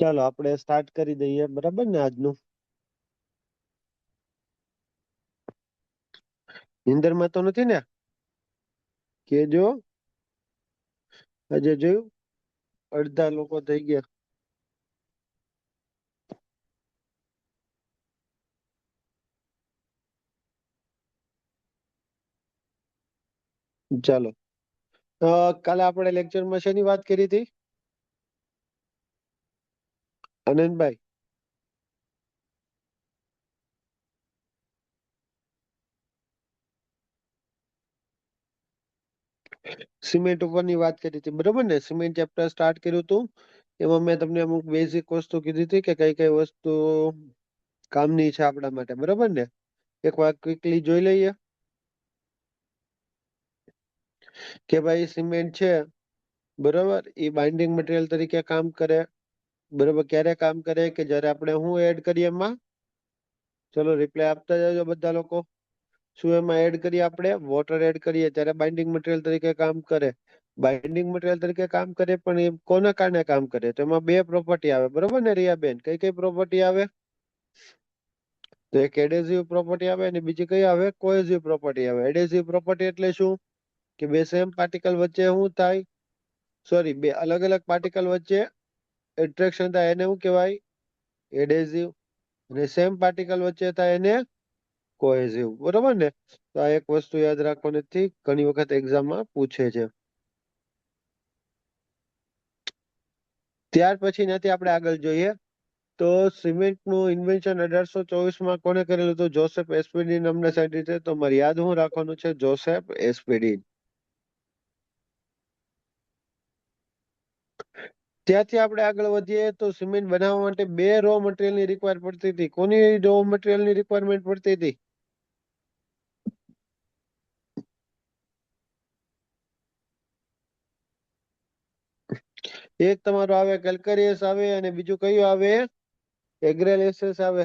ચાલો આપણે સ્ટાર્ટ કરી દઈએ, બરાબર ને? આજનું નીંદરમાં તો નથી ને? કેજો આજે જોયું અડધા લોકો થઈ ગયા. ચાલો કાલે આપણે લેક્ચરમાં શેની વાત કરી હતી આનંદભાઈ? સિમેન્ટ ઉપરની વાત કરી હતી, બરોબર ને? સિમેન્ટ ચેપ્ટર સ્ટાર્ટ કર્યું હતું, એમાં મેં તમને અમુક બેઝિક વસ્તુ કીધી હતી કે કઈ કઈ વસ્તુ કામની છે આપણા માટે, બરોબર ને? એક વાર ક્વિકલી જોઈ લઈએ કે ભાઈ સિમેન્ટ છે, બરોબર, એ બાઇન્ડિંગ મટીરિયલ તરીકે કામ કરે. બરોબર, ક્યારે કામ કરે? કે જ્યારે આપણે શું એડ કરીએ એમાં? ચલો રિપ્લાય આપતા જાજો બધા લોકો. શું એમાં એડ કરીએ? આપણે વોટર એડ કરીએ ત્યારે બાઇન્ડિંગ મટીરિયલ તરીકે કામ કરે. બાઇન્ડિંગ મટીરિયલ તરીકે કામ કરે, પણ એ કોના કારણે કામ કરે? તો એમાં બે પ્રોપર્ટી આવે, બરોબર ને રિયાબેન? કઈ કઈ પ્રોપર્ટી આવે? તો એક એડહેસિવ પ્રોપર્ટી આવે અને બીજી કઈ આવે? કોહેસિવ પ્રોપર્ટી આવે. એડહેસિવ પ્રોપર્ટી એટલે શું? કે બે સેમ પાર્ટિકલ વચ્ચે શું થાય? સોરી, બે અલગ અલગ પાર્ટિકલ વચ્ચે એટ્રેક્શન થાય, એને શું કહેવાય? એડહેસિવ. અને સેમ પાર્ટિકલ વચ્ચે થાય એને કોહેસિવ, બરોબર ને? તો આ એક વસ્તુ યાદ રાખવાની હતી, ઘણી વખત એક્ઝામમાં પૂછે છે. ત્યાર પછી નથી આપણે આગળ જોઈએ તો સિમેન્ટ નું ઇન્વેન્શન 1824 માં કોને કરેલું હતું? જોસેફ એસ્પેડિન નામના સાયન્ટિસ્ટે. તો મારે યાદ શું રાખવાનું છે? જોસેફ એસ્પેડિન. ત્યાંથી આપણે આગળ વધીએ તો સિમેન્ટ બનાવવા માટે બે રો મટીરિયલ ની રિક્વાયર પડતી હતી. કોની રો મટીરિયલ ની રિક્વાયરમેન્ટ પડતી હતી? એક તમારો આવે કેલ્કેરિયસ આવે અને બીજું કયું આવે? એગ્રેલેસિસ આવે.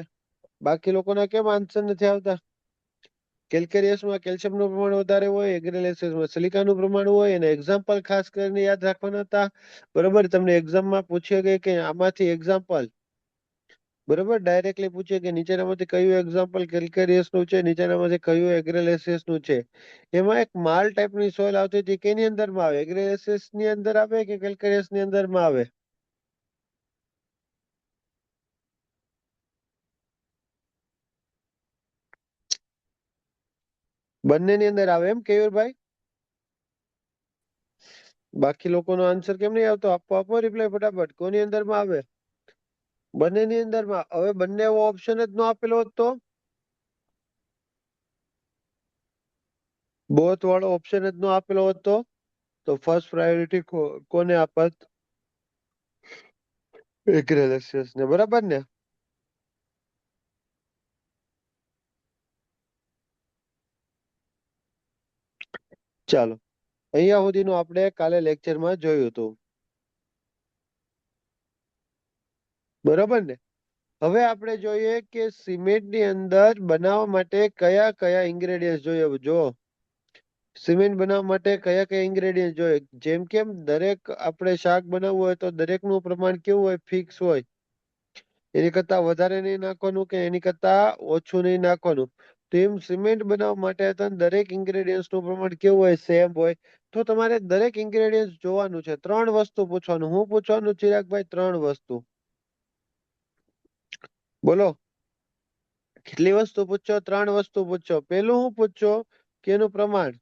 બાકી લોકોના કેમ આન્સર નથી આવતા? કેલ્કેરિયસમાં કેલ્શિયમનું પ્રમાણ વધારે હોય, એગ્રેલેસિસમાં સિલિકાનું પ્રમાણ હોય. અને એક્ઝામ્પલ ખાસ કરીને યાદ રાખવાના હતા, બરોબર? તમને એક્ઝામમાં પૂછે કે આમાંથી એક્ઝામ્પલ, બરોબર, ડાયરેક્ટલી પૂછે કે નીચેનામાંથી કયું એક્ઝામ્પલ કેલ્કેરિયસ નું છે, નીચેનામાંથી કયું એગ્રેલેસિસ નું છે. એમાં એક માલ ટાઈપની સોઇલ આવતી હતી, કેની અંદરમાં આવે? એગ્રેલેસિસ ની અંદર આવે કે કેલ્કેરિયસ ની અંદરમાં આવે? બંનેની અંદર આવે એમ કેયુરભાઈ? બાકી લોકોનો આન્સર કેમ નહીં આવતો? આપો આપો રિપ્લાય ફટાફટ. કોની અંદરમાં આવે? બંનેની અંદરમાં. હવે બંને એવો ઓપ્શન જ ન આપેલો હોત તો? બોથ વાળો ઓપ્શન જ ન આપેલો હોત તો ફર્સ્ટ પ્રાયોરિટી કોને આપત? એગ્રેલેસિસ ને, બરાબર ને? ચાલો, અહીંયા સુધીનું આપણે કાલે લેક્ચરમાં જોયું હતું, બરોબર ને? હવે આપણે જોઈએ કે સિમેન્ટની અંદર બનાવવા માટે કયા કયા ઇન્ગ્રેડિયન્ટ જોઈએ. જો સિમેન્ટ બનાવવા માટે કયા કયા ઇન્ગ્રેડિયન્ટ જોઈએ, જેમ કેમ દરેક આપણે શાક બનાવવું હોય તો દરેકનું પ્રમાણ કેવું હોય? ફિક્સ હોય. એની કરતા વધારે નહીં નાખવાનું કે એની કરતા ઓછું નહીં નાખવાનું. તો એમ સિમેન્ટ બનાવવા માટે દરેક ઇન્ગ્રેડિયન્ટ નું પ્રમાણ કેવું હોય? સેમ હોય. તો તમારે દરેક ઇન્ગ્રેડિયન્ટ જોવાનું છે. ત્રણ વસ્તુ પૂછવાનું. હું પૂછવાનું ચિરાગભાઈ? ત્રણ વસ્તુ. બોલો કેટલી વસ્તુ પૂછો? ત્રણ વસ્તુ પૂછો. પેલું હું પૂછો કે એનું પ્રમાણ.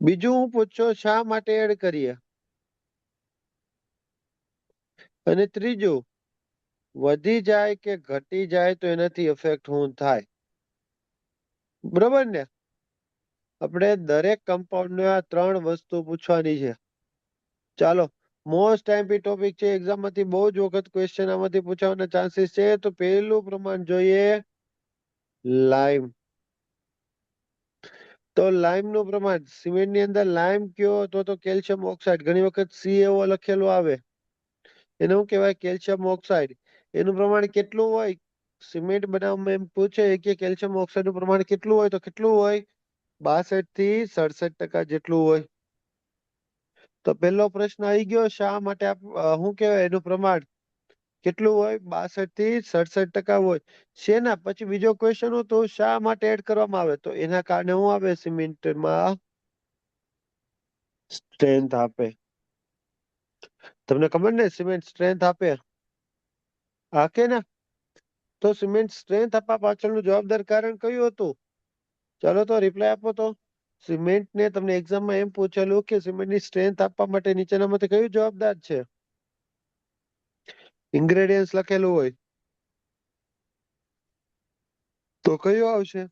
બીજું હું પૂછો શા માટે એડ કરીએ. અને ત્રીજું, વધી જાય કે ઘટી જાય તો એનાથી ઇફેક્ટ શું થાય? બરોબર ને? આપણે દરેક કમ્પાઉન્ડ ને આ ત્રણ વસ્તુ પૂછવાની છે. ચાલો, મોસ્ટ આઈએમપી ટોપિક છે. એક્ઝામ માંથી બહુ જ વખત ક્વેશ્ચન આમાંથી પૂછવાના ચાન્સીસ છે. તો પહેલું પ્રમાણ જોઈએ, લાઈમ. તો લાઈમ નું પ્રમાણ સિમેન્ટ ની અંદર લાઈમ કયો તો કેલ્શિયમ ઓક્સાઇડ. ઘણી વખત CaO લખેલું આવે, એને શું કહેવાય? Calcium oxide. એનું પ્રમાણ કેટલું હોય? સિમેન્ટ બનાવવામાં એમ પૂછે કે કેલ્શિયમ ઓક્સાઇડ નું પ્રમાણ કેટલું હોય, તો કેટલું હોય? 62 થી 67% જેટલું હોય. તો પહેલો પ્રશ્ન આવી ગયો, શા માટે શું કહેવાય એનું પ્રમાણ કેટલું હોય? 62 થી 67% હોય. શેના? પછી બીજો ક્વેશ્ચન હતો, શા માટે એડ કરવામાં આવે? તો એના કારણે શું આવે? સિમેન્ટમાં સ્ટ્રેન્થ આપે. તમને ખબર ને, સિમેન્ટ સ્ટ્રેન્થ આપે, હા કે ના? તો સિમેન્ટ સ્ટ્રેન્થ આપવા પાછળનું જવાબદાર કારણ કયું હતું? ચાલો તો રિપ્લાય આપો તો. સિમેન્ટ ને તમને એક્ઝામમાં એમ પૂછેલું કે સિમેન્ટની સ્ટ્રેન્થ આપવા માટે નીચેનામાંથી કયું જવાબદાર છે? ઇન્ગ્રેડિયન્ટ્સ લખેલું હોય તો કયું આવશે?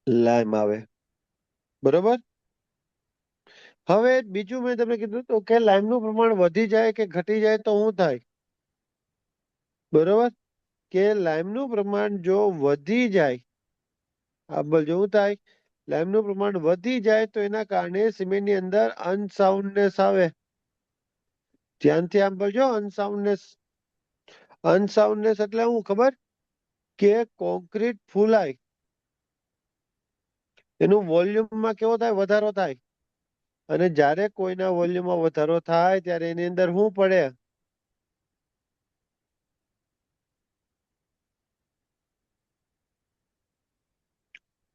લાઈમ આવે. બરોબર. હવે બીજું મેં તમને કીધું તો કે લાઈમનું પ્રમાણ વધી જાય કે ઘટી જાય તો શું થાય? બરોબર, કે લાઈમનું પ્રમાણ જો વધી જાય, આ જો શું થાય? લાઈમનું પ્રમાણ વધી જાય તો એના કારણે સિમેન્ટની અંદર અનસાઉન્ડનેસ આવે. ધ્યાનથી આમ બોલજો, અનસાઉન્ડનેસ. અનસાઉન્ડનેસ એટલે શું ખબર? કે કોન્ક્રીટ ફૂલાય, એનું વોલ્યુમમાં કેવો થાય? વધારો થાય. અને જ્યારે કોઈના વોલ્યુમમાં વધારો થાય ત્યારે એની અંદર શું પડે?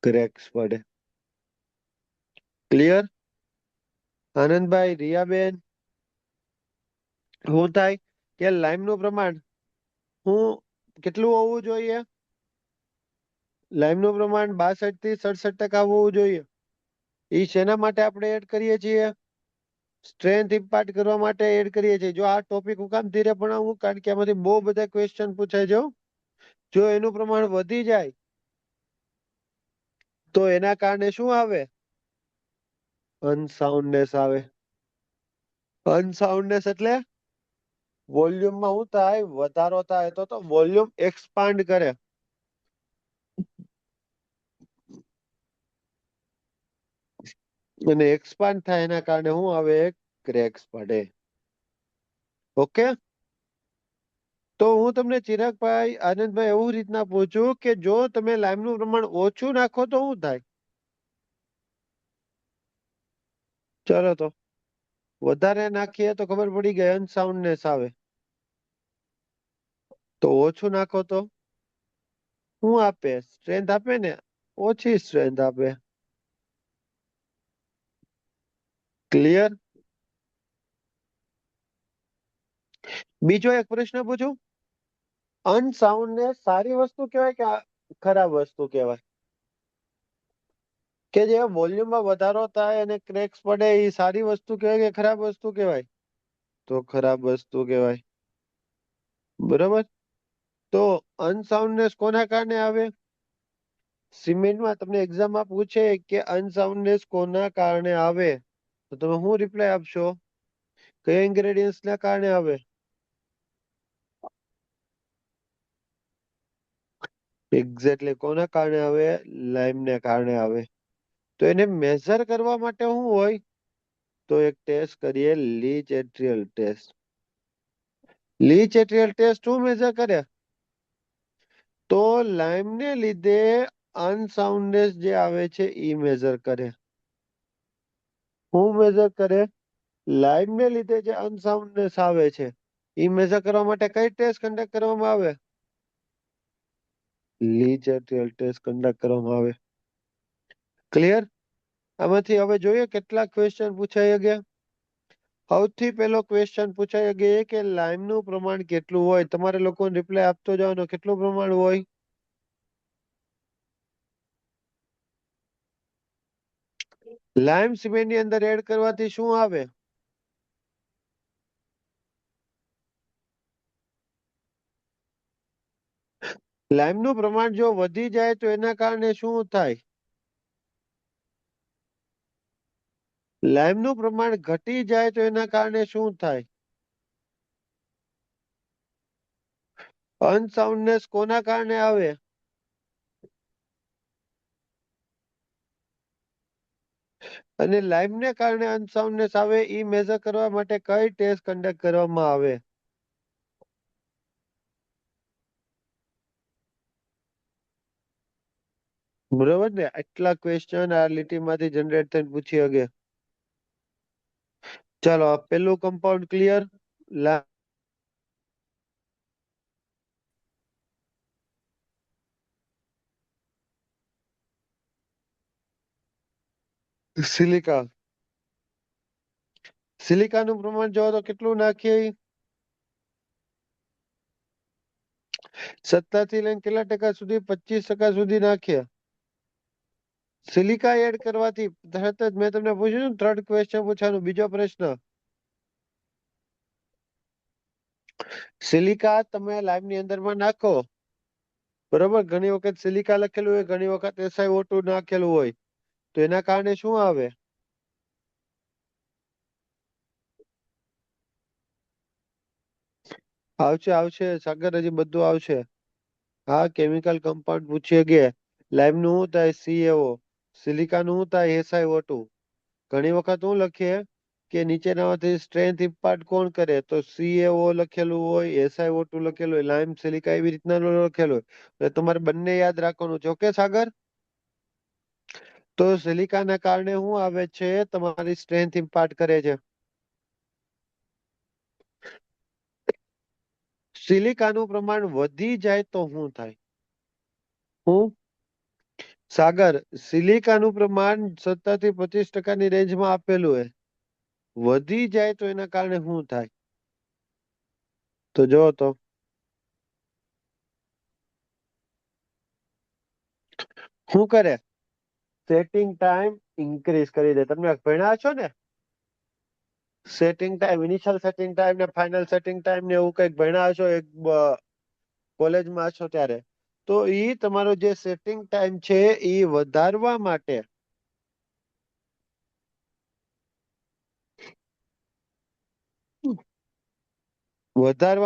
ક્રેક્સ પડે. ક્લિયર? આનંદભાઈ, રિયાબેન, શું થાય? કે લાઈમનું પ્રમાણ હું કેટલું હોવું જોઈએ? લાઈમનું પ્રમાણ 62 થી 67% હોવું જોઈએ. એ શેના માટે આપણે એડ કરીએ છીએ? સ્ટ્રેન્થ ઇમ્પાર્ટ કરવા માટે એડ કરીએ છીએ. જો આ ટોપિક હું કામ ધીરે ભણાવું, કારણ કે આમાંથી બહુ બધા ક્વેશ્ચન પૂછાય છે. જો એનું પ્રમાણ વધી જાય તો એના કારણે શું આવે? અનસાઉન્ડનેસ આવે. અનસાઉન્ડનેસ એટલે વોલ્યુમમાં શું થાય? વધારો થાય. તો વોલ્યુમ એક્સપાન્ડ કરે. અને એક્સપાન્ડ થાય એના કારણે શું આવે? ક્રેક્સ પડે. ઓકે. તો હું તમને ચિરાગભાઈ, આનંદભાઈ એવું રીતના પૂછું કે જો તમે લાઈમનું પ્રમાણ ઓછું નાખો તો શું થાય? ચલો તો વધારે નાખીએ તો ખબર પડી ગઈ, અનસાઉન્ડનેસ આવે. તો ઓછું નાખો તો શું આપે? સ્ટ્રેન્થ આપે ને, ઓછી સ્ટ્રેન્થ આપે. ક્લિયર? બીજો એક પ્રશ્ન પૂછું, અનસાઉન્ડનેસ સારી વસ્તુ કહેવાય કે ખરાબ વસ્તુ કહેવાય? કે જે વોલ્યુમમાં વધારો થાય અને ક્રેક્સ પડે, એ સારી વસ્તુ કહેવાય કે ખરાબ વસ્તુ કહેવાય? તો ખરાબ વસ્તુ કહેવાય. બરોબર. તો અનસાઉન્ડનેસ કોના કારણે આવે? સિમેન્ટમાં તમને એક્ઝામમાં પૂછે કે અનસાઉન્ડનેસ કોના કારણે આવે, તો તમે શું રિપ્લાય આપશો? કયા ઇન્ગ્રેડિયન્ટ્સ ના કારણે આવે? એક્ઝેક્ટલી કોના કારણે આવે? લાઈમ ને કારણે આવે. તો એને મેઝર કરવા માટે શું હોય? તો એક ટેસ્ટ કરીએ, લીચ એટ્રીયલ ટેસ્ટ. લીચ એટ્રીયલ ટેસ્ટ શું મેઝર કરે? તો લાઈમ ને લીધે અનસાઉન્ડનેસ જે આવે છે એ મેઝર કરે. હું મેઝર કરે? લાઈમ ને લીધે જે અનસાઉન્ડનેસ આવે છે એ મેઝર કરવા માટે કઈ ટેસ્ટ કન્ડક્ટ કરવામાં આવે? લીચ એટ્રીયલ ટેસ્ટ કન્ડક્ટ કરવામાં આવે. ક્લિયર? આમાંથી હવે જોઈએ કેટલા ક્વેશ્ચન પૂછાઈ ગયા. સૌથી પહેલો ક્વેશ્ચન પૂછાઈ ગયો કે લાઈમનું પ્રમાણ કેટલું હોય? તમારે લોકોને રિપ્લાય આપતો જવાનો, કેટલું પ્રમાણ હોય? લાઈમ સિમેન્ટની અંદર એડ કરવાથી શું આવે? લાઈમનું પ્રમાણ જો વધી જાય તો એના કારણે શું થાય? લાઈમનું પ્રમાણ ઘટી જાય તો એના કારણે શું થાય? અનસાઉન્ડનેસ કોના કારણે આવે? અને લાઈમને કારણે અનસાઉન્ડનેસ આવે એ મેઝર કરવા માટે કઈ ટેસ્ટ કન્ડક્ટ કરવામાં આવે? બરોબર ને? આટલા ક્વેશ્ચન આ લીટીમાંથી જનરેટ થઈને પૂછી શકે. ચાલો પેલું કમ્પાઉન્ડ ક્લિયર. સિલિકા. સિલિકાનું પ્રમાણ જોવો તો કેટલું નાખીએ? 17 થી લઈને કેટલા ટકા સુધી? 25% સુધી નાખીએ. સિલિકા એડ કરવાથી તરત જ મેં તમને પૂછ્યું થર્ડ ક્વેશ્ચન પૂછવાનું, બીજો પ્રશ્ન. સિલિકા તમે લાઈમ ની અંદરમાં નાખો, બરોબર? ઘણી વખત સિલિકા લખેલું હોય, ઘણી વખત SiO2 નાખેલું હોય, તો એના કારણે શું આવે? આવશે સાગર, હજી બધું આવશે. હા, કેમિકલ કમ્પાઉન્ડ પૂછીએ કે લાઈમ નું શું થાય? CaO. સિલિકા નું શું થાય? SiO2. ઘણી વખત શું લખીએ કે નીચેનામાંથી સ્ટ્રેન્થ ઇમ્પાર્ટ કોણ કરે? તો CaO લખેલું હોય, SiO2 લખેલું હોય, લાઈમ સિલિકા એવી રીતના લખેલું હોય. એટલે તમારે બંને યાદ રાખવાનું છે. ઓકે સાગર? તો સિલિકાના કારણે શું આવે છે? તમારી સ્ટ્રેન્થ ઇમ્પાર્ટ કરે છે. સિલિકાનું પ્રમાણ વધી જાય તો શું થાય? હું સાગર, સિલિકાનું પ્રમાણ 17 થી 25% ની રેન્જમાં આપેલું હોય, વધી જાય તો એના કારણે શું થાય? તો જો તો શું કરે? સેટિંગ ટાઈમ ઇન્ક્રીઝ કરી દે. તમે ભણ્યા છો ને? Setting time, initial setting time ને ફાઇનલ સેટિંગ ટાઈમ ને એવું કઈક ભણ્યા છો એક કોલેજમાં છો ત્યારે. તો ઈ તમારો જે સેટિંગ ટાઈમ છે ઈ વધારવા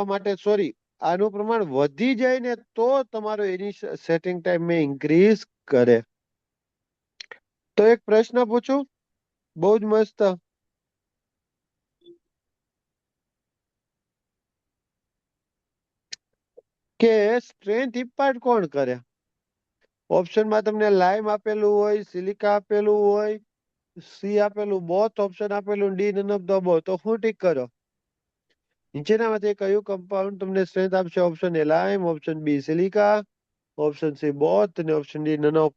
માટે સોરી, આનું પ્રમાણ વધી જાય ને તો તમારો ઇનિશિયલ સેટિંગ ટાઈમ ઇન્ક્રીઝ કરે. તો એક પ્રશ્ન પૂછું, બહુ જ મસ્ત. કે સ્ટ્રેન્થ ઇમ્પાર્ટ કોણ કરે? ઓપ્શનમાં તમને લાઈમ આપેલું હોય, સિલિકા આપેલું હોય, સી આપેલું, બોથ ઓપ્શન આપેલું, D none of the above, તો હું ટીક કરો? નીચેનામાંથી કયું કમ્પાઉન્ડ તમને સ્ટ્રેન્થ આપશે? Option A lime, option B silica, option C both અને ઓપ્શન ડી નન ઓફ.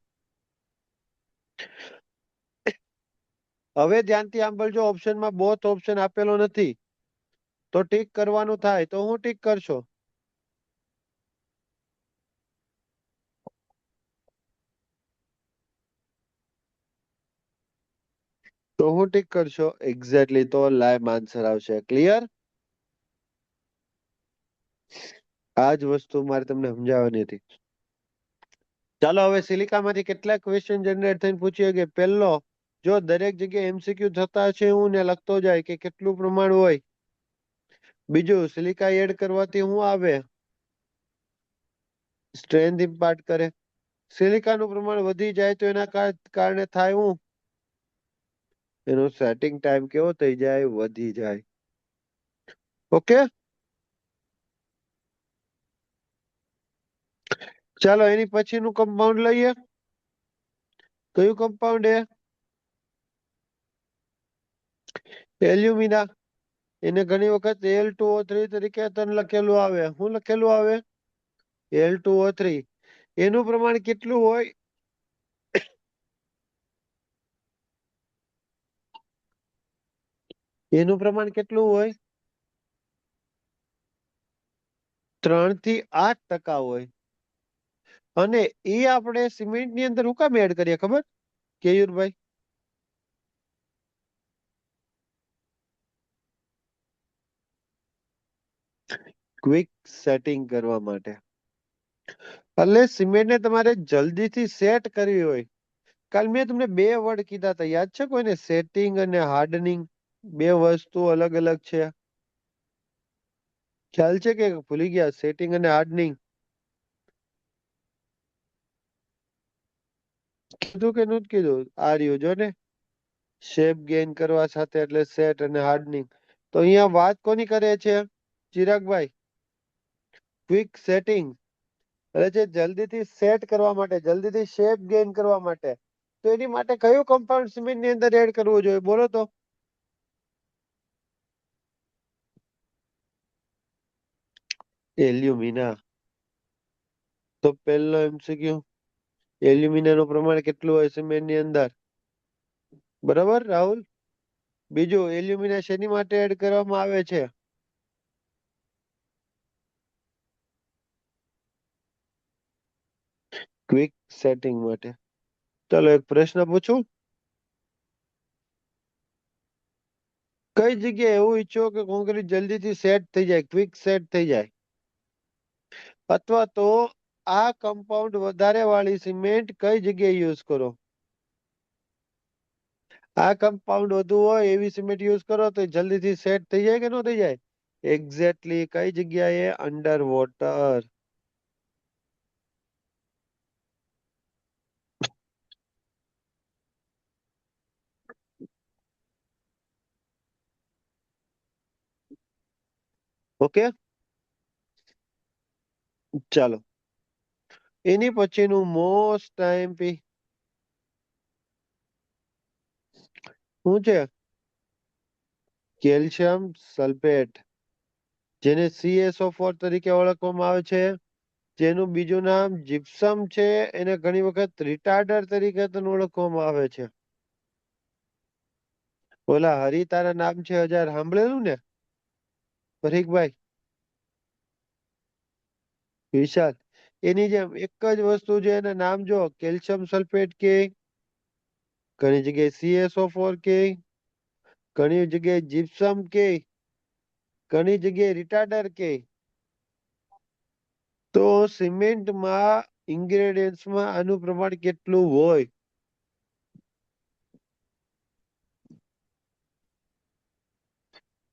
હવે ધ્યાનથી સાંભળજો, ઓપ્શનમાં બોથ ઓપ્શન આપેલો નથી તો ટીક કરવાનું થાય. તો હું ટીક કરશો? તો હું ટીક કરશો? એક્ઝેક્ટલી, તો લાઈમ આન્સર આવશે. ક્લિયર? આ જ વસ્તુ મારે તમને સમજાવવાની હતી. ચાલો હવે સિલિકામાંથી કેટલા ક્વેશ્ચન જનરેટ થઈને પૂછીએ કે પહેલો, જો દરેક જગ્યાએ MCQ થતા છે હું ને લખતો જાય કે કેટલું પ્રમાણ હોય. બીજું, સિલિકા એડ કરવાથી શું આવે? સ્ટ્રેન્થ ઇમ્પાર્ટ કરે. સિલિકાનું પ્રમાણ વધી જાય તો એના કારણે થાય હું? એનો સેટિંગ ટાઈમ કેવો થઈ જાય? વધી જાય. ઓકે, ચાલો એની પછીનું કમ્પાઉન્ડ લઈએ. કયું કમ્પાઉન્ડ? એલ્યુમિના. એને ઘણી વખત Al2O3 તરીકે લખેલું આવે. શું લખેલું આવે? Al2O3. એનું પ્રમાણ કેટલું હોય? એનું પ્રમાણ કેટલું હોય? 3 થી 8% હોય. અને એ આપણે સિમેન્ટ ની અંદર હું કામ એડ કરીએ ખબર કેયુરભાઈ? ક્વિક સેટિંગ કરવા માટે. એટલે સિમેન્ટને તમારે જલ્દીથી સેટ કરવી હોય. કાલ મેં તમને બે વર્ડ કીધા હતા, યાદ છે કોઈને? સેટિંગ અને હાર્ડનિંગ. બે વસ્તુ અલગ અલગ છે. ખ્યાલ છે કે ભૂલી ગયા? સેટિંગ અને હાર્ડનિંગ કીધું કે નથી કીધું? આ રહ્યું જો ને, શેપ ગેઇન કરવા સાથે, એટલે સેટ અને હાર્ડનિંગ. તો અહીંયા વાત કોની કરે છે ચિરાગભાઈ? ક્વિક સેટિંગ એટલે જે જલ્દીથી સેટ કરવા માટે, જલ્દીથી શેપ ગેઇન કરવા માટે, તો એની માટે કયું કમ્પાઉન્ડ સિમેન્ટ ની અંદર એડ કરવું જોઈએ બોલો તો? એલ્યુમિના. તો પહેલો MCQ, એલ્યુમિના નું પ્રમાણ કેટલું હોય સિમેન્ટ ની અંદર? બરાબર રાહુલ? બીજું, એલ્યુમિના શેની માટે એડ કરવામાં આવે છે? ક્વિક સેટિંગ માટે. ચાલો એક પ્રશ્ન પૂછું. કઈ જગ્યાએ એવું ઈચ્છો કે કોન્ક્રીટ જલ્દીથી સેટ થઈ જાય, ક્વિક સેટ થઈ જાય? અથવા તો આ કમ્પાઉન્ડ વધારે વાળી સિમેન્ટ કઈ જગ્યાએ યુઝ કરો? આ કમ્પાઉન્ડ વધુ હોય એવી સિમેન્ટ યુઝ કરો તો જલ્દીથી સેટ થઈ જાય કે ન થઈ જાય? એક્ઝેક્ટલી. કઈ જગ્યાએ? Under water. ઓકે, ચાલો. એની પછીનું મોસ્ટ ટાઈમ પી શું છે? કેલ્શિયમ સલ્ફેટ, જેને CaSO4 તરીકે ઓળખવામાં આવે છે. જેનું બીજું નામ જીપ્સમ છે. એને ઘણી વખત રિટાર્ડર તરીકે પણ ઓળખવામાં આવે છે. ઓલા હરી તારા નામ છે હજાર સાંભળેલું ને પરીકભાઈ? વિશાલ, એની જેમ એક જ વસ્તુ છે, એના નામ જો કેલ્શિયમ સલ્ફેટ કે, ઘણી જગ્યાએ CaSO4 કે, ઘણી જગ્યાએ જીપ્સમ કે, ઘણી જગ્યાએ રિટાર્ડર કે. તો સિમેન્ટમાં ઇન્ગ્રેડિયન્ટ્સમાં આનું પ્રમાણ કેટલું હોય?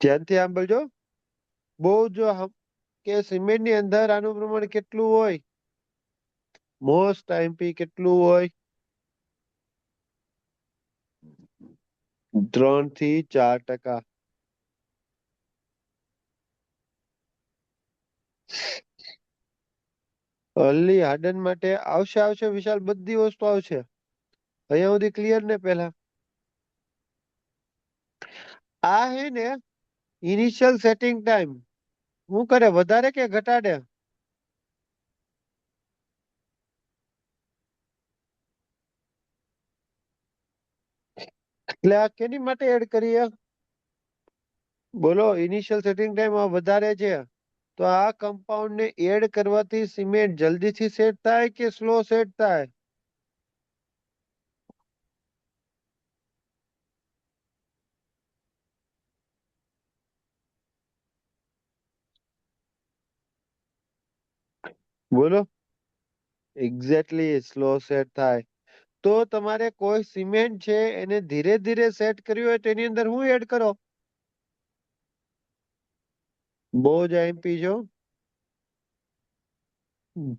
ધ્યાનથી સાંભળજો. બહુ જો કે સિમેન્ટની અંદર આનું પ્રમાણ કેટલું હોય? મોસ્ટ આઈએમપી કેટલું હોય? 3 થી 4%. અર્લી હાર્ડન માટે આવશે વિશાલ, બધી વસ્તુ આવશે. અહીંયા સુધી ક્લિયર ને પેલા? આ હે ને ઇનિશિયલ સેટિંગ ટાઈમ શું કરે, વધારે કે ઘટાડે? એટલે આ કેની માટે એડ કરીએ બોલો? ઇનિશિયલ સેટિંગ ટાઈમ વધારે છે, તો આ કમ્પાઉન્ડ ને એડ કરવાથી સિમેન્ટ જલ્દીથી સેટ થાય કે સ્લો સેટ થાય? બોલો. એક્ઝેક્ટલી, સ્લો સેટ થાય. તો તમારે કોઈ સિમેન્ટ છે એને ધીરે ધીરે સેટ કર્યું હોય તો એની અંદર હું એડ કરો? બહુ જ આઈએમપી છો.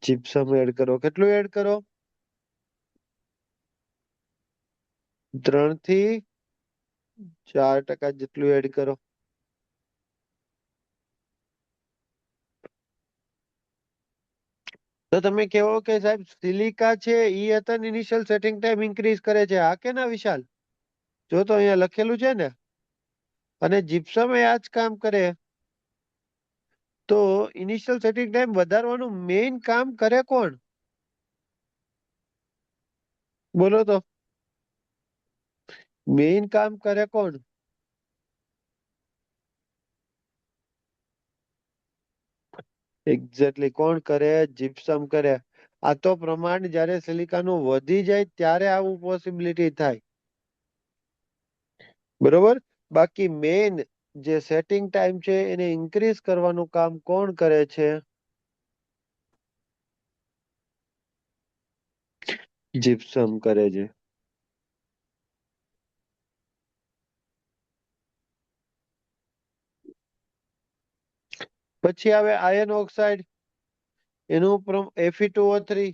જીપ્સમ એડ કરો. કેટલું એડ કરો? 3 થી 4% જેટલું એડ કરો. તો તમે કેવો કે સાહેબ સિલિકા છે ઈ હતા ઇનિશિયલ સેટિંગ ટાઈમ ઇન્ક્રીઝ કરે છે, હા કે ના વિશાલ? જો તો અહીંયા લખેલું છે ને. અને જીપ્સમ એ આ જ કામ કરે. તો ઇનિશિયલ સેટિંગ ટાઈમ વધારવાનું મેઇન કામ કરે કોણ બોલો તો? મેઇન કામ કરે કોણ? એક્ઝેક્ટલી કોણ કરે? જીપ્સમ કરે. આ તો પ્રમાણ જયારે સિલિકાનું વધી જાય ત્યારે આવું પોસિબિલિટી થાય. બરોબર. બાકી મેઇન જે સેટિંગ ટાઈમ છે એને ઇન્ક્રીઝ કરવાનું કામ કોણ કરે છે? જીપ્સમ કરે છે. પછી આવે આયર્ન ઓક્સાઇડ. એનું Fe2O3,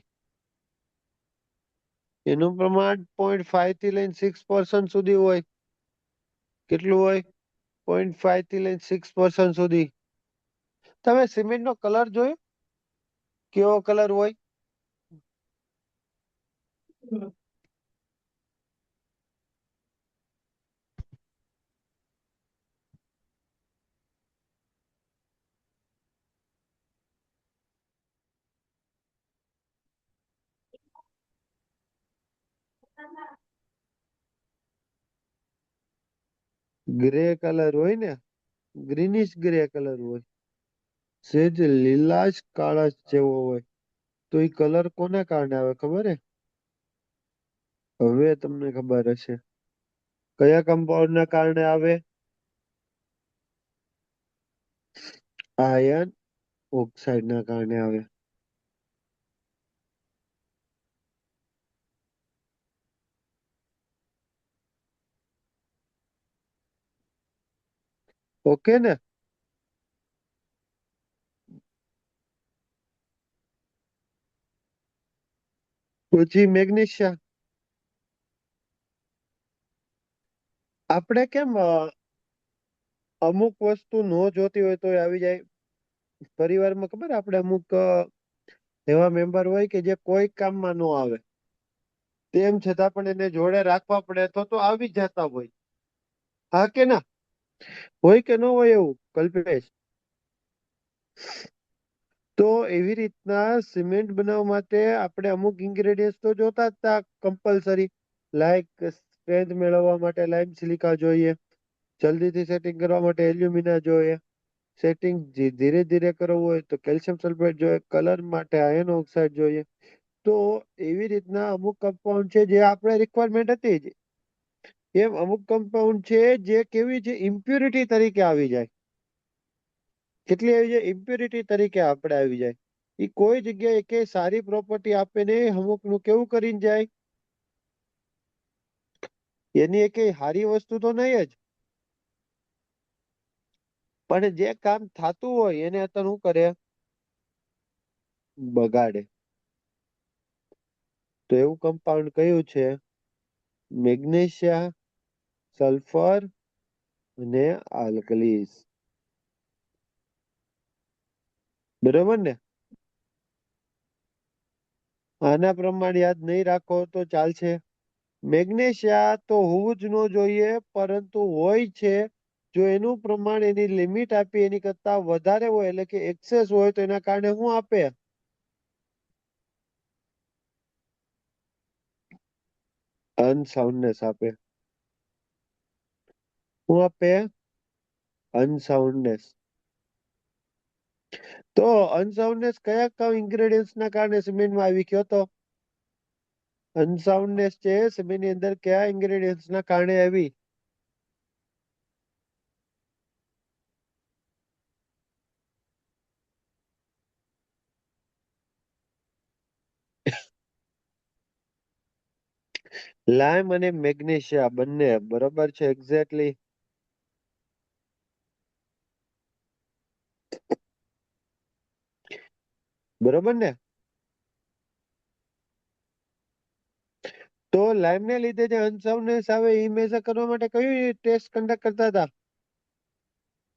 એનું પ્રમાણ 0.5 થી લઈને 6% સુધી હોય. કેટલું હોય? 0.5 થી લઈને 6% સુધી. તમે સિમેન્ટ નો કલર જોયો? કેવો કલર હોય? ગ્રે કલર હોય ને, ગ્રીનિશ ગ્રે કલર હોય, સેજ લીલાશ કાળાશ જેવો હોય. તો એ કલર કોના કારણે આવે ખબર હે? હવે તમને ખબર હશે. કયા કમ્પાઉન્ડ ના કારણે આવે? આયર્ન ઓક્સાઇડ ના કારણે આવે. ઓકે ને? પછી મેગ્નેશિયા. આપણે કેમ અમુક વસ્તુ નો જોતી હોય તો આવી જાય? પરિવારમાં ખબર આપણે અમુક એવા મેમ્બર હોય કે જે કોઈ કામમાં નો આવે, તેમ છતાં પણ એને જોડે રાખવા પડે તો આવી જતા હોય. હા કે ના? હોય કે ન હોય એવું કલ્પેશ? તો એવી રીતના સિમેન્ટ બનાવવા માટે આપણે અમુક ઇન્ગ્રેડિયન્ટ તો જોતા જ હતા કમ્પલસરી. લાઈક સ્ટ્રેન્થ મેળવવા માટે લાઈમ સિલિકા જોઈએ, જલ્દીથી સેટિંગ કરવા માટે એલ્યુમિના જોઈએ, સેટિંગ ધીરે ધીરે કરવું હોય તો કેલ્શિયમ સલ્ફેટ જોઈએ, કલર માટે આયર્ન ઓક્સાઇડ જોઈએ. તો એવી રીતના અમુક કમ્પાઉન્ડ છે જે આપણે રિક્વાયરમેન્ટ હતી જ. એમ અમુક કમ્પાઉન્ડ છે જે કેવી છે ઇમ્પ્યુરિટી તરીકે આવી જાય. કેટલી આવી જાય? ઇમ્પ્યુરિટી તરીકે આપણે આવી જાય. એ કોઈ જગ્યાએ કે સારી પ્રોપર્ટી આપે ને અમુક નું કેવું કરીને જાય, એની એક સારી વસ્તુ તો નહીં જ. પણ જે કામ થતું હોય એને અત્યારે શું કરે? બગાડે. તો એવું કમ્પાઉન્ડ કયું છે? મેગ્નેશિયા, સલ્ફર અને આલ્કલીઝ. બરોબર ને? આના પ્રમાણે યાદ નહીં રાખો તો ચાલશે. મેગ્નેશિયા તો હોવું જ ન જોઈએ પરંતુ હોય છે. જો એનું પ્રમાણ એની લિમિટ આપી એની કરતા વધારે હોય એટલે કે એક્સેસ હોય તો એના કારણે શું આપે? અનસાઉન્ડનેસ આપે. શું આપે? અનસાઉન્ડનેસ. તો અનસાઉન્ડનેસ કયા ઇન્ગ્રેડિયન્ટ્સ ના કારણે સિમેન્ટમાં આવી ગયો તો? અનસાઉન્ડનેસ છે સિમેન્ટની અંદર કયા ઇન્ગ્રેડિયન્ટ્સ ના કારણે આવી? લાઇમ અને મેગ્નેશિયા બંને બરોબર છે એક્ઝેક્ટલી. બરોબર ને? તો લાઈમ ને લીધે જે અનસાઉન્ડનેસ આવે એ મેઝર કરવા માટે કયું ટેસ્ટ કન્ડક્ટ કરતા હતા?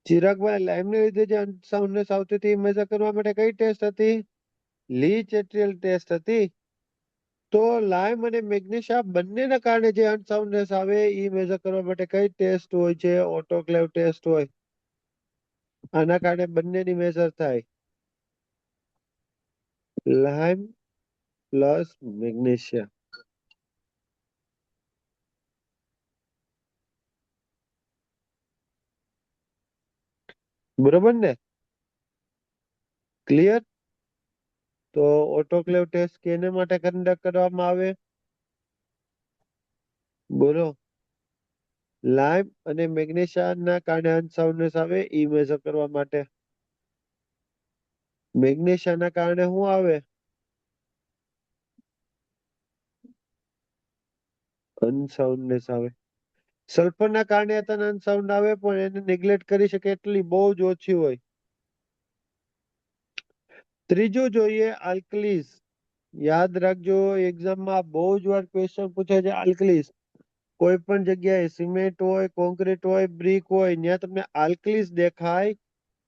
ચિરાગભાઈ, લાઈમ ને લીધે જે અનસાઉન્ડનેસ આવતી હતી એ મેઝર કરવા માટે કઈ ટેસ્ટ હતી? લીચ એટ્રીયલ ટેસ્ટ હતી. તો લાઈમ અને મેગ્નેશિયા બંનેના કારણે જે અનસાઉન્ડનેસ આવે એ મેઝર કરવા માટે કઈ ટેસ્ટ હોય છે? ઓટોક્લેવ ટેસ્ટ હોય. આના કારણે બંનેની મેજર થાય. Lime plus magnesia. બરોબર ને? ક્લિયર? તો ઓટોક્લેવ ટેસ્ટ કેને માટે કન્ડક્ટ કરવામાં આવે? બોલો. લાઈમ અને મેગ્નેશિયા ના કારણે અનસાઉન્ડનેસ આવે ઈ મેઝર કરવા માટે. મેગ્નેશિયા ના કારણે શું આવે? અનસાઉન્ડનેસ આવે. સલ્ફર ના કારણે તને અનસાઉન્ડ આવે પણ એને નેગ્લેક્ટ કરી શકે એટલી બહુ જ ઓછી હોય. ત્રીજું જોઈએ આલ્કલીઝ. યાદ રાખજો એક્ઝામમાં બહુ જ વાર ક્વેશ્ચન પૂછે છે આલ્કલીઝ. કોઈ પણ જગ્યાએ સિમેન્ટ હોય, કોન્ક્રીટ હોય, બ્રિક હોય ત્યાં તમને આલ્કલીઝ દેખાય.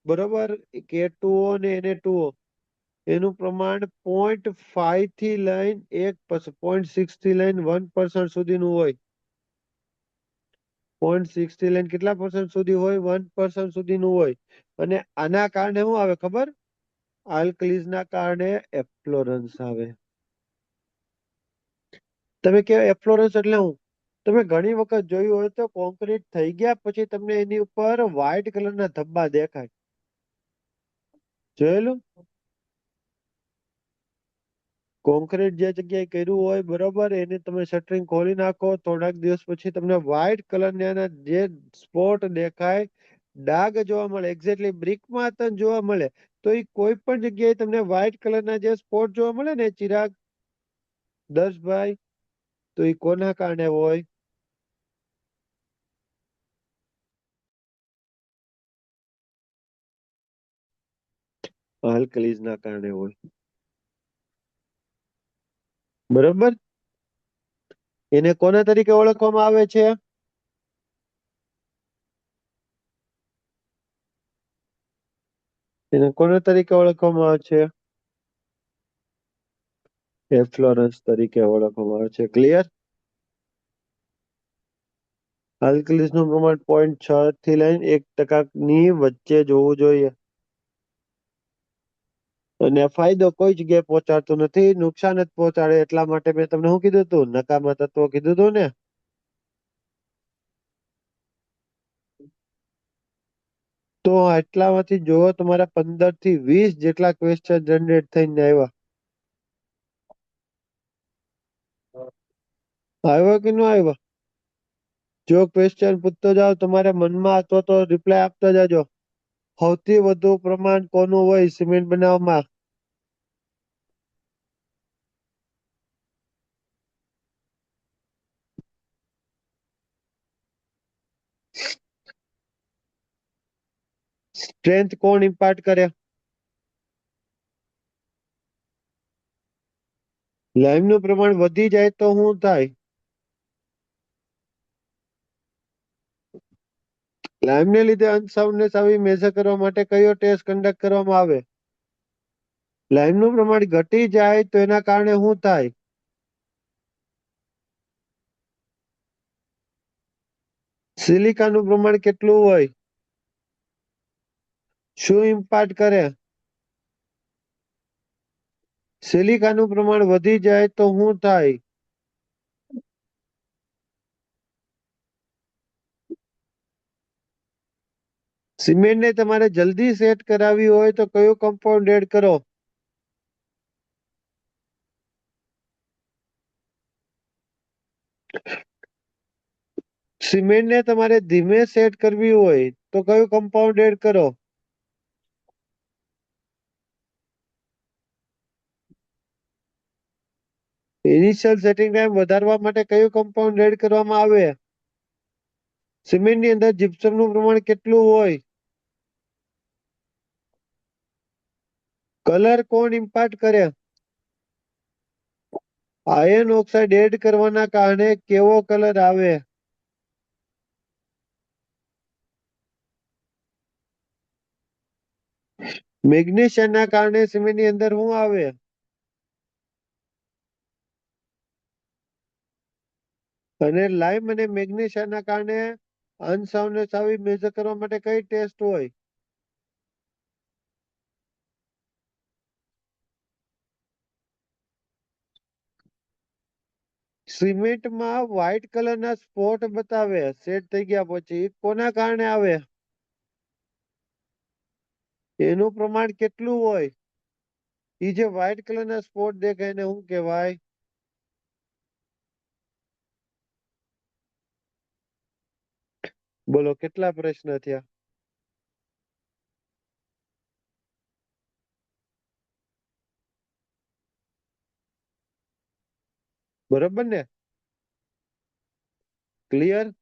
બરોબર? કે ટુ ઓ ને એને ટુ ઓ. એનું પ્રમાણ 0.5 થી લઈને 1%, 0.6 થી લઈને 1% સુધીનું હોય. 0.6 થી લઈને કેટલા percent સુધી હોય? 1% સુધીનું હોય. અને આના કારણે શું આવે ખબર? આલ્કલીઝ ના કારણે એફ્લોરન્સ આવે. તમે કે એફ્લોરન્સ એટલે હું? તમે ઘણી વખત જોયું હોય તો કોન્ક્રીટ થઈ ગયા પછી તમને એની ઉપર વ્હાઈટ કલરના ધબ્બા દેખાય. જોયેલું? કોન્ક્રીટ જે જગ્યાએ કર્યું હોય બરોબર એને તમે શટરિંગ ખોલી નાખો, થોડાક દિવસ પછી તમને વ્હાઈટ કલરના જે સ્પોટ દેખાય, ડાઘ જોવા મળે, એક્ઝેક્ટલી બ્રિકમાં તને જોવા મળે. તો એ કોઈ પણ જગ્યાએ તમને વ્હાઈટ કલરના જે સ્પોટ જોવા મળે ને ચિરાગ, દર્શભાઈ, તો એ કોના કારણે હોય? આલ્કલીઝ ના કારણે હોય. બરોબર? એને કોના તરીકે ઓળખવામાં આવે છે? એને કોના તરીકે ઓળખવામાં આવે છે? એફ્લોરન્સ તરીકે ઓળખવામાં આવે છે. ક્લિયર? આલ્કલીઝ નું પ્રમાણ 0.6 થી લઈને 1% ની વચ્ચે જોવું જોઈએ. અને ફાયદો કોઈ જગ્યાએ પહોંચાડતો નથી, નુકસાન જ પહોંચાડે. એટલા માટે મેં તમને શું કીધું તું? નકામા તત્વો કીધું તું ને. તો આટલામાંથી જો તમારા 15 થી 20 જેટલા ક્વેશ્ચન જનરેટ થઈને આવ્યા. આવ્યો કે ન આવ્યો? જો ક્વેશ્ચન પૂછતો જાવ તમારે મનમાં તો રિપ્લાય આપતા જાજો. સૌથી વધુ પ્રમાણ કોનું હોય સિમેન્ટ બનાવવામાં? સ્ટ્રેન્થ કોણ ઇમ્પાર્ટ કરે? લાઈમ નું પ્રમાણ વધી જાય તો શું થાય? લાઈમ ને લીધે અનસાઉન્ડનેસ આવી મેઝર કરવા માટે કયો ટેસ્ટ કન્ડક્ટ કરવામાં આવે? લાઈમ નું પ્રમાણ ઘટી જાય તો એના કારણે શું થાય? સિલિકાનું પ્રમાણ કેટલું હોય? શું ઇમ્પાર્ટ કરે? સિલિકાનું પ્રમાણ વધી જાય તો શું થાય? સિમેન્ટને તમારે જલ્દી સેટ કરાવી હોય તો કયું કમ્પાઉન્ડ એડ કરો? સિમેન્ટને તમારે ધીમે સેટ કરવી હોય તો કયું કમ્પાઉન્ડ એડ કરો? ઇનિશિયલ સેટિંગ ટાઈમ વધારવા માટે કયું કમ્પાઉન્ડ એડ કરવામાં આવે? સિમેન્ટની અંદર જીપ્સમનું પ્રમાણ કેટલું હોય? કલર કોણ ઇમ્પાર્ટ કરે? આયર્ન ઓક્સાઇડ એડ કરવાના કારણે કેવો કલર આવે? મેગ્નેશિયમના કારણે સિમેન્ટની અંદર શું આવે? અને લાઈમ અને મેગ્નેશિયમના કારણે અનસાઉન્ડનેસ આવી મેઝર કરવા માટે કઈ ટેસ્ટ હોય? સિમેન્ટમાં વ્હાઈટ કલરના સ્પોટ બતાવે સેટ થઈ ગયા પછી કોના કારણે આવે? એનું પ્રમાણ કેટલું હોય? ઈ જે વ્હાઈટ કલરના સ્પોટ દેખાય એને શું કહેવાય? બોલો કેટલા પ્રશ્ન થયા? બરોબર ને? ક્લિયર?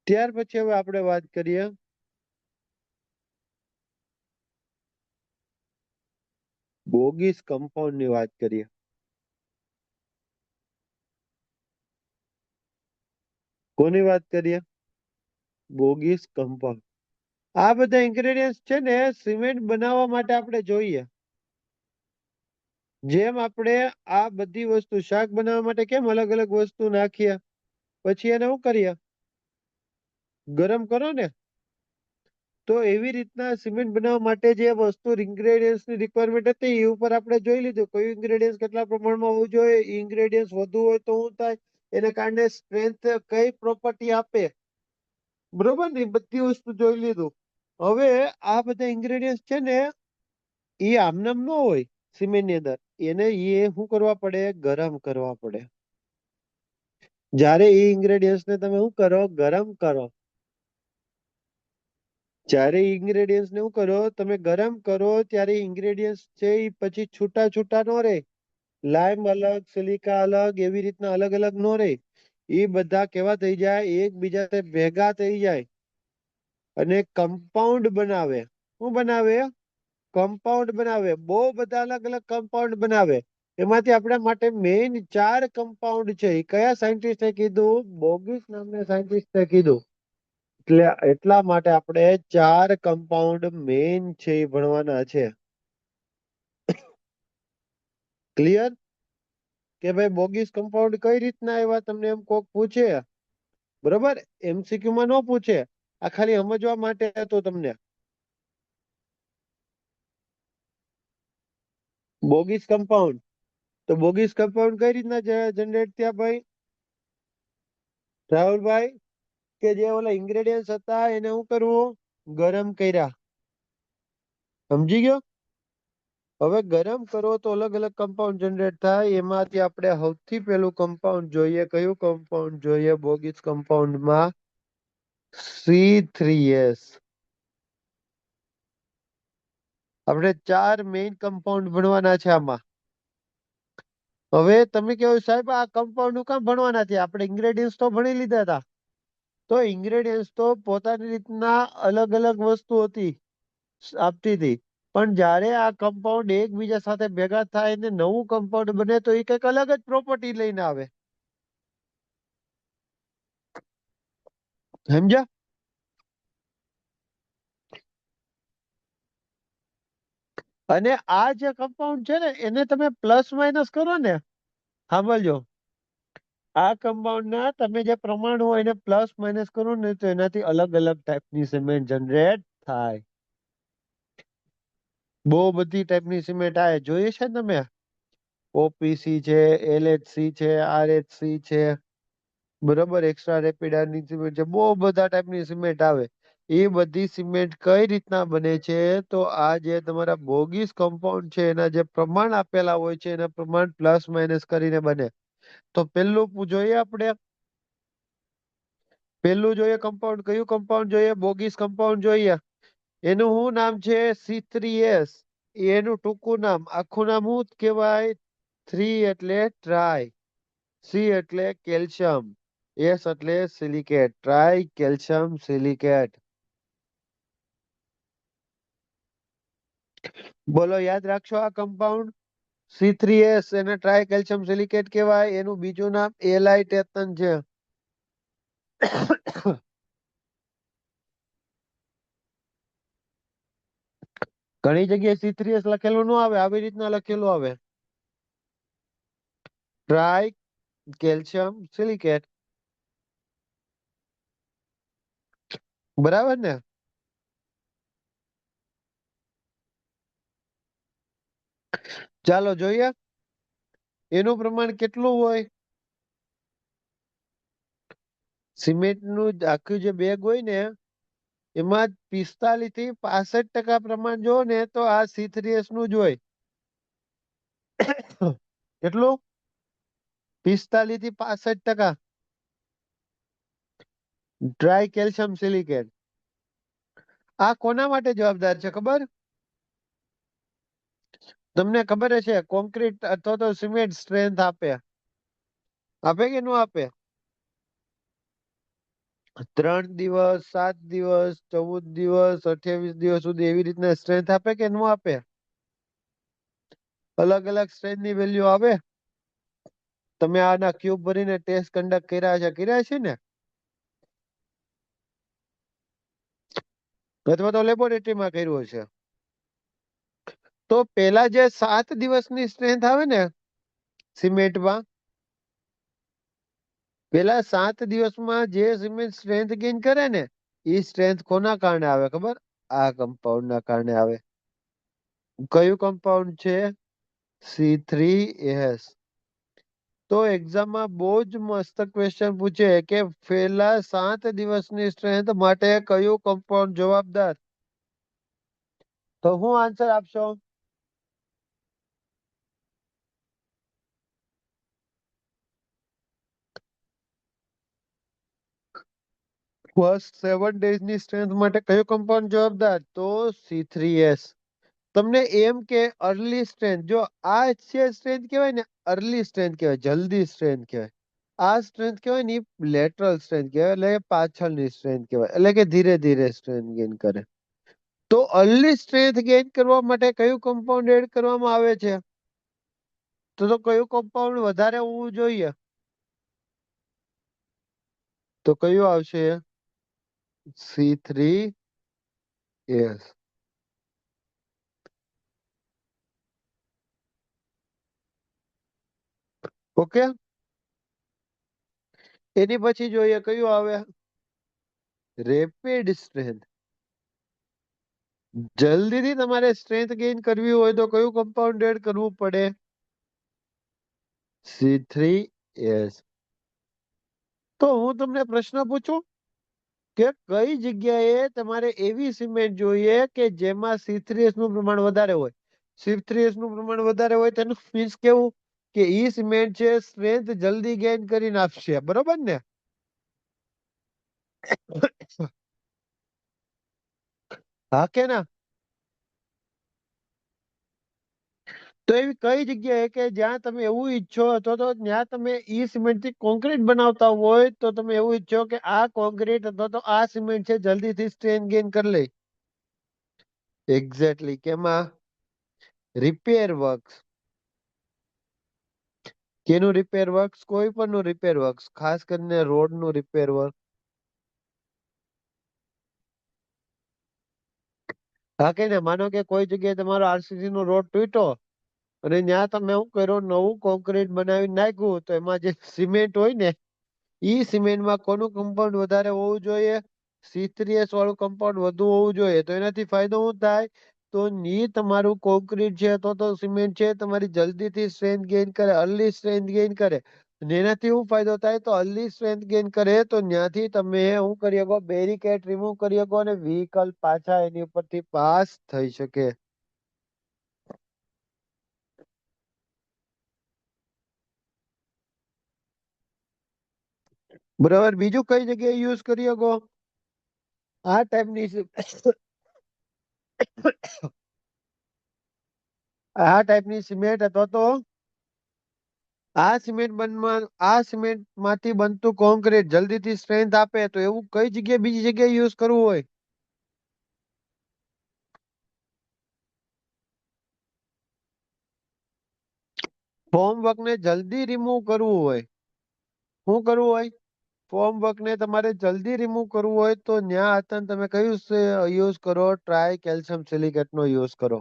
ત્યાર પછી હવે આપણે વાત કરીએ બોગીસ કમ્પાઉન્ડ ની વાત કરીએ. કોની વાત કરીએ? બોગીસ કમ્પાઉન્ડ. આ બધા ઇન્ગ્રેડિયન્ટ છે ને સિમેન્ટ બનાવવા માટે આપણે જોઈએ. જેમ આપણે આ બધી વસ્તુ શાક બનાવવા માટે કેમ અલગ અલગ વસ્તુ નાખીએ, પછી એને શું કરીએ, ગરમ કરો ને. તો એવી રીતના સિમેન્ટ બનાવવા માટે જે વસ્તુ ઇન્ગ્રેડિયન્ટ્સ ની રિક્વાયરમેન્ટ હતી એ ઉપર આપણે જોઈ લીધું કયું ઇન્ગ્રેડિયન્ટ કેટલા પ્રમાણમાં હોવું જોઈએ, ઇન્ગ્રેડિયન્ટ વધુ હોય તો શું થાય, એને કારણે સ્ટ્રેન્થ કઈ પ્રોપર્ટી આપે, બરોબર ને, બધી વસ્તુ જોઈ લીધું. હવે આ બધા ઇન્ગ્રેડિયન્ટ છે ને એ આમનામ ન હોય સિમેન્ટ ની અંદર, એને એ શું કરવા પડે, ગરમ કરવા પડે. જ્યારે એ ઇન્ગ્રેડિયન્ટ્સ ને તમે શું કરો, ગરમ કરો, જ્યારે ઇન્ગ્રેડિયન્ટ્સ ને શું કરો, તમે ગરમ કરો ત્યારે ઇન્ગ્રેડિયન્ટ્સ છે એ પછી છૂટા છૂટા નો રહે, લાઈમ અલગ સિલિકા અલગ એવી રીતના અલગ અલગ નો રહે, એ બધા કેવા થઈ જાય, એકબીજા સાથે ભેગા થઈ જાય અને કમ્પાઉન્ડ બનાવે. શું બનાવે, કમ્પાઉન્ડ બનાવે. બહુ બધા અલગ અલગ કમ્પાઉન્ડ બનાવે. એમાંથી આપણા માટે મેઇન 4 કમ્પાઉન્ડ છે. એ કયા સાયન્ટિસ્ટે કીધું, બોગિસ નામના સાયન્ટિસ્ટે કીધું. એટલે એટલા માટે આપણે 4 કમ્પાઉન્ડ મેઇન છે એ ભણવાના છે. ક્લિયર? કે ભાઈ બોગિસ કમ્પાઉન્ડ કઈ રીતના આવ્યા, તમને એમ કોક પૂછે, બરોબર, એમસીક્યુ માં ન પૂછે, આ ખાલી સમજવા માટે હતું તમને. બોગિસ કમ્પાઉન્ડ, તો બોગિસ કમ્પાઉન્ડ કઈ રીતના જનરેટ થયા ભાઈ રાહુલભાઈ, કે જે ઓલા ઇન્ગ્રેડિયન્ટ્સ હતા એને શું કરવું, ગરમ કર્યા. સમજી ગયો? હવે ગરમ કરો તો અલગ અલગ કમ્પાઉન્ડ જનરેટ થાય. એમાંથી આપણે સૌથી પહેલું કમ્પાઉન્ડ જોઈએ, કયું કમ્પાઉન્ડ જોઈએ બોગિસ કમ્પાઉન્ડમાં, C3S. આપણે 4 મેઇન કમ્પાઉન્ડ ભણવાના છે આમાં. હવે તમે કહો સાહેબ આ કમ્પાઉન્ડ નું કામ ભણવાના છે, આપણે ઇન્ગ્રેડિયન્ટ્સ તો ભણી લીધા હતા. તો ઇન્ગ્રેડિયન્ટ્સ તો પોતાની રીતના અલગ અલગ વસ્તુ હતી, આપતી હતી. પણ જ્યારે આ કમ્પાઉન્ડ એકબીજા સાથે ભેગા થાય ને નવું કમ્પાઉન્ડ બને તો એ કંઈક અલગ જ પ્રોપર્ટી લઈને આવે. સમજ્યા? અને આ જે કમ્પાઉન્ડ છે ને એને તમે પ્લસ માઇનસ કરો ને, સાંભળજો, આ કમ્પાઉન્ડ ના તમે જે પ્રમાણ હોય એને પ્લસ માઇનસ કરો ને તો એનાથી અલગ અલગ ટાઈપની સિમેન્ટ જનરેટ થાય. બહુ બધી ટાઈપની સિમેન્ટ આવે, જોઈએ છે ને તમે, ઓપીસી છે, એલએચસી છે, આરએચસી છે, બરોબર, એક્સ્ટ્રા રેપિડ આર્નિંગ સિમેન્ટ છે, બહુ બધા ટાઈપની સિમેન્ટ આવે. એ બધી સિમેન્ટ કઈ રીતના બને છે, તો આ જે તમારા બોગીસ કમ્પાઉન્ડ છે એના જે પ્રમાણ આપેલા હોય છે એના પ્રમાણ પ્લસ માઇનસ કરીને બને. તો પેલું જોઈએ આપણે, પેલું જોઈએ કમ્પાઉન્ડ, કયું કમ્પાઉન્ડ જોઈએ, બોગીસ કમ્પાઉન્ડ જોઈએ. એનું શું નામ છે, C3S. એનું ટૂંકું નામ, આખું નામ શું કહેવાય, 3 એટલે ટ્રાય, સી એટલે કેલ્શિયમ, એસ એટલે સિલિકેટ, ટ્રાય કેલ્શિયમ સિલિકેટ. બોલો, યાદ રાખશો આ કમ્પાઉન્ડ C3S, એને ટ્રાય કેલ્શિયમ સિલિકેટ કહેવાય. એનું બીજું નામ એલાઇટ એથન છે. ઘણી જગ્યાએ C3S લખેલું ન આવે, આવી રીતના લખેલું આવે, ટ્રાય કેલ્શિયમ સિલિકેટ. બરાબર ને? ચાલો જોઈએ એનું પ્રમાણ કેટલું હોય. સિમેન્ટ નું આખું જે બેગ હોય ને એમાં 45 થી 65% પ્રમાણ જો ને તો આ C3S નું જ હોય. કેટલું? 45 થી 65%. Dry calcium silicate. આ કોના માટે જવાબદાર છે ખબર? તમને ખબર છે કોન્ક્રીટ અથવા તો સિમેન્ટ સ્ટ્રેન્થ આપે, આપે કે ન આપે? 3 દિવસ, 7 દિવસ, 14 દિવસ, 28 દિવસ સુધી એવી રીતના સ્ટ્રેન્થ આપે કે ન આપે? અલગ અલગ સ્ટ્રેન્થ ની વેલ્યુ આવે. તમે આના ક્યુબ ભરીને ટેસ્ટ કન્ડક્ટ કર્યા છે ને? અથવા તો લેબોરેટરીમાં કર્યું હશે. તો પેલા જે 7 દિવસની સ્ટ્રેન્થ આવે ને સિમેન્ટમાં, પેલા 7 દિવસમાં જે સિમેન્ટ સ્ટ્રેન્થ ગેઇન કરે ને એ સ્ટ્રેન્થ કોના કારણે આવે ખબર? આ કમ્પાઉન્ડ ના કારણે આવે. કયું કમ્પાઉન્ડ છે? C3S. તો એક્ઝામમાં બહુ જ મસ્ત ક્વેશ્ચન પૂછે કે પેલા 7 દિવસની સ્ટ્રેન્થ માટે કયું કમ્પાઉન્ડ જવાબદાર? તો હું આન્સર આપશો? ફર્સ્ટ 7 days ની સ્ટ્રેન્થ માટે કયું કમ્પાઉન્ડ જવાબદાર? તો C3S. તમને એમ કે અર્લી સ્ટ્રેન્થ, જો આ છે સ્ટ્રેન્થ કહેવાય ને, અર્લી સ્ટ્રેન્થ કહેવાય, જલ્દી સ્ટ્રેન્થ કહેવાય. આ સ્ટ્રેન્થ કહેવાય ને લેટરલ સ્ટ્રેન્થ કહેવાય, એટલે કે પાછળની સ્ટ્રેન્થ કહેવાય, એટલે કે ધીરે ધીરે સ્ટ્રેન્થ ગેઇન કરે. તો અર્લી સ્ટ્રેન્થ ગેઇન કરવા માટે કયું કમ્પાઉન્ડ એડ કરવામાં આવે છે? તો કયું કમ્પાઉન્ડ વધારે હોવું જોઈએ? તો કયું આવશે? C3S. ઓકે. એની પછી જોઈએ કયું આવે? Rapid strength. જલ્દીથી તમારે સ્ટ્રેન્થ ગેઇન કરવી હોય તો કયું કમ્પાઉન્ડ એડ કરવું પડે? C3S. તો હું તમને પ્રશ્ન પૂછું કે કઈ જગ્યાએ તમારે એવી સિમેન્ટ જોઈએ કે જેમાં C3S નું પ્રમાણ વધારે હોય? C3S નું પ્રમાણ વધારે હોય તેનું મીન્સ કેવું કે ઈ સિમેન્ટ છે સ્ટ્રેન્થ જલ્દી ગેઇન કરીને આપશે, બરોબર ને? હા કે ના? તો એવી કઈ જગ્યાએ કે જ્યાં તમે એવું ઈચ્છો અથવા તો જ્યાં તમે ઈ સિમેન્ટ થી કોન્ક્રીટ બનાવતા હોય તો તમે એવું ઈચ્છો કે આ કોન્ક્રીટ અથવા તો આ સિમેન્ટ છે જલ્દીથી સ્ટ્રેન્થ ગેઇન કરી લે? એક્ઝેક્ટલી. કેમાં? Repair works. કેનું રિપેર વર્ક્સ? કોઈ પણ નું રિપેર વર્ક્સ, ખાસ કરીને રોડ નું રિપેર વર્ક. હા કે ને, માનો કે કોઈ જગ્યાએ તમારો આરસીસી નો રોડ તૂટ્યો અને ત્યાં તમે શું કર્યો, નવું કોન્ક્રીટ બનાવી નાખ્યું, તો એમાં જે સિમેન્ટ હોય ને ઈ સિમેન્ટમાં કોનું કમ્પાઉન્ડ વધારે હોવું જોઈએ? C3S વાળું કમ્પાઉન્ડ વધુ હોવું જોઈએ. તો એનાથી ફાયદો શું થાય? તો ની તમારું કોન્ક્રીટ છે અથવા તો સિમેન્ટ છે તમારી જલ્દીથી સ્ટ્રેન્થ ગેઇન કરે, અર્લી સ્ટ્રેન્થ ગેઇન કરે. અને એનાથી શું ફાયદો થાય? તો અર્લી સ્ટ્રેન્થ ગેઇન કરે તો ત્યાંથી તમે શું કરી શકો? બેરિકેડ રિમૂવ કરી શકો અને વ્હીકલ પાછા એની ઉપરથી પાસ થઈ શકે. બરાબર. બીજું કઈ જગ્યાએ યુઝ કરી શકો આ ટાઈપની સિમેન્ટ? અથવા તો આ સિમેન્ટ માંથી બનતું કોન્ક્રીટ જલ્દીથી સ્ટ્રેન્થ આપે તો એવું કઈ જગ્યાએ બીજી જગ્યાએ યુઝ કરવું હોય? ફોર્મ વર્ક ને જલ્દી રિમૂવ કરવું હોય, શું કરવું હોય? ફોર્મ વર્ક ને તમારે જલ્દી રિમૂવ કરવું હોય તો ન્યા હતા તમે કયું યુઝ કરો? ટ્રાય કેલ્શિયમ સિલિકેટ નો યુઝ કરો.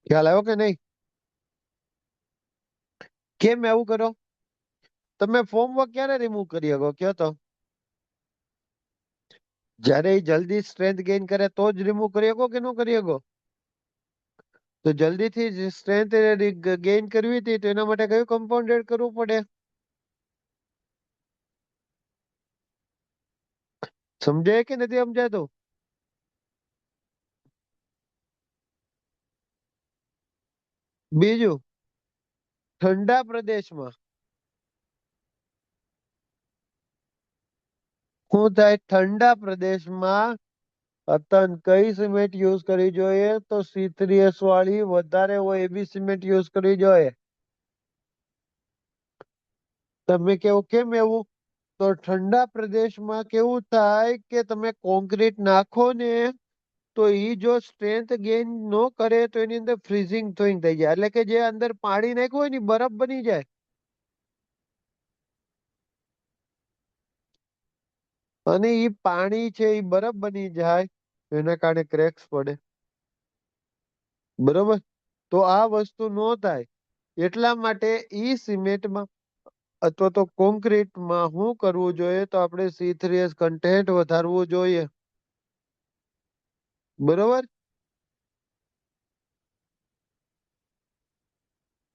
ખ્યાલ આવ્યો કે નહીં? કેમ એવું કરો? તમે ફોર્મ વર્ક ક્યારે રિમૂવ કરી શકો કયો તો? જયારે એ જલ્દી સ્ટ્રેન્થ ગેઇન કરે તો જ રિમૂવ કરી શકો કે ન કરી શકો? તો જલ્દીથી સ્ટ્રેન્થ ગેઇન કરવી હતી તો એના માટે કયું કમ્પાઉન્ડ એડ કરવું પડે? સમજાય કે નથી સમજાતું? બીજું, ઠંડા પ્રદેશમાં શું થાય? ઠંડા પ્રદેશમાં અતન કઈ સિમેન્ટ યુઝ કરવી જોઈએ? તો C3S વાળી વધારે હોય એવી સિમેન્ટ યુઝ કરવી જોઈએ. તમે કેવું કેમ એવું? તો ઠંડા પ્રદેશમાં કેવું થાય કે તમે કોન્ક્રીટ નાખો ને તો ઈ જો સ્ટ્રેન્થ ગેઇન ન કરે તો એની અંદર ફ્રીઝિંગ થઈ જાય, એટલે કે જે અંદર પાણી નાખ્યું હોય ને બરફ બની જાય. અને ઈ પાણી છે ઈ બરફ બની જાય એના કારણે ક્રેક્સ પડે, બરોબર? તો આ વસ્તુ નો થાય એટલા માટે ઈ સિમેન્ટમાં અથવા તો કોન્ક્રીટમાં શું કરવું જોઈએ, તો આપણે C3S કન્ટેન્ટ વધારવું જોઈએ, બરોબર?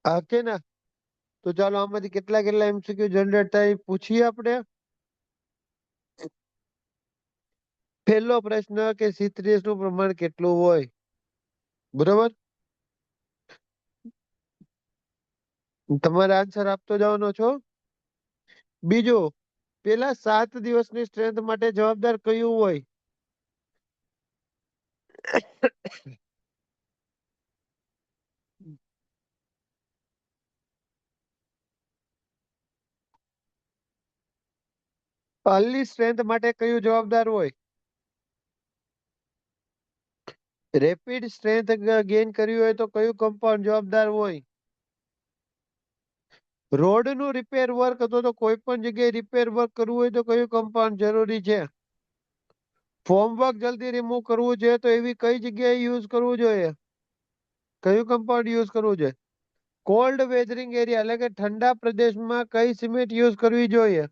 હા કે ના? તો ચાલો આમાંથી કેટલા કેટલા MCQ જનરેટ થાય એ પૂછીએ આપણે. પહેલો પ્રશ્ન કે C3S નું પ્રમાણ કેટલું હોય, બરોબર? તમારે આન્સર આપતો જવાનો છો. બીજો, પેલા 7 દિવસની સ્ટ્રેન્થ માટે જવાબદાર કયું હોય? અર્લી સ્ટ્રેન્થ માટે કયું જવાબદાર હોય? રેપિડ સ્ટ્રેન્થ ગેઇન કરવી હોય તો કયું કમ્પાઉન્ડ જવાબદાર હોય? રોડ નું રિપેર વર્ક અથવા તો કોઈ પણ જગ્યાએ રિપેર વર્ક કરવું હોય તો કયું કમ્પાઉન્ડ જરૂરી છે? ફોર્મ વર્ક જલ્દી રિમૂવ કરવું જોઈએ તો એવી કઈ જગ્યાએ યુઝ કરવું જોઈએ? કયું કમ્પાઉન્ડ યુઝ કરવું જોઈએ? કોલ્ડ વેધરિંગ એરિયા એટલે કે ઠંડા પ્રદેશમાં કઈ સિમેન્ટ યુઝ કરવી જોઈએ?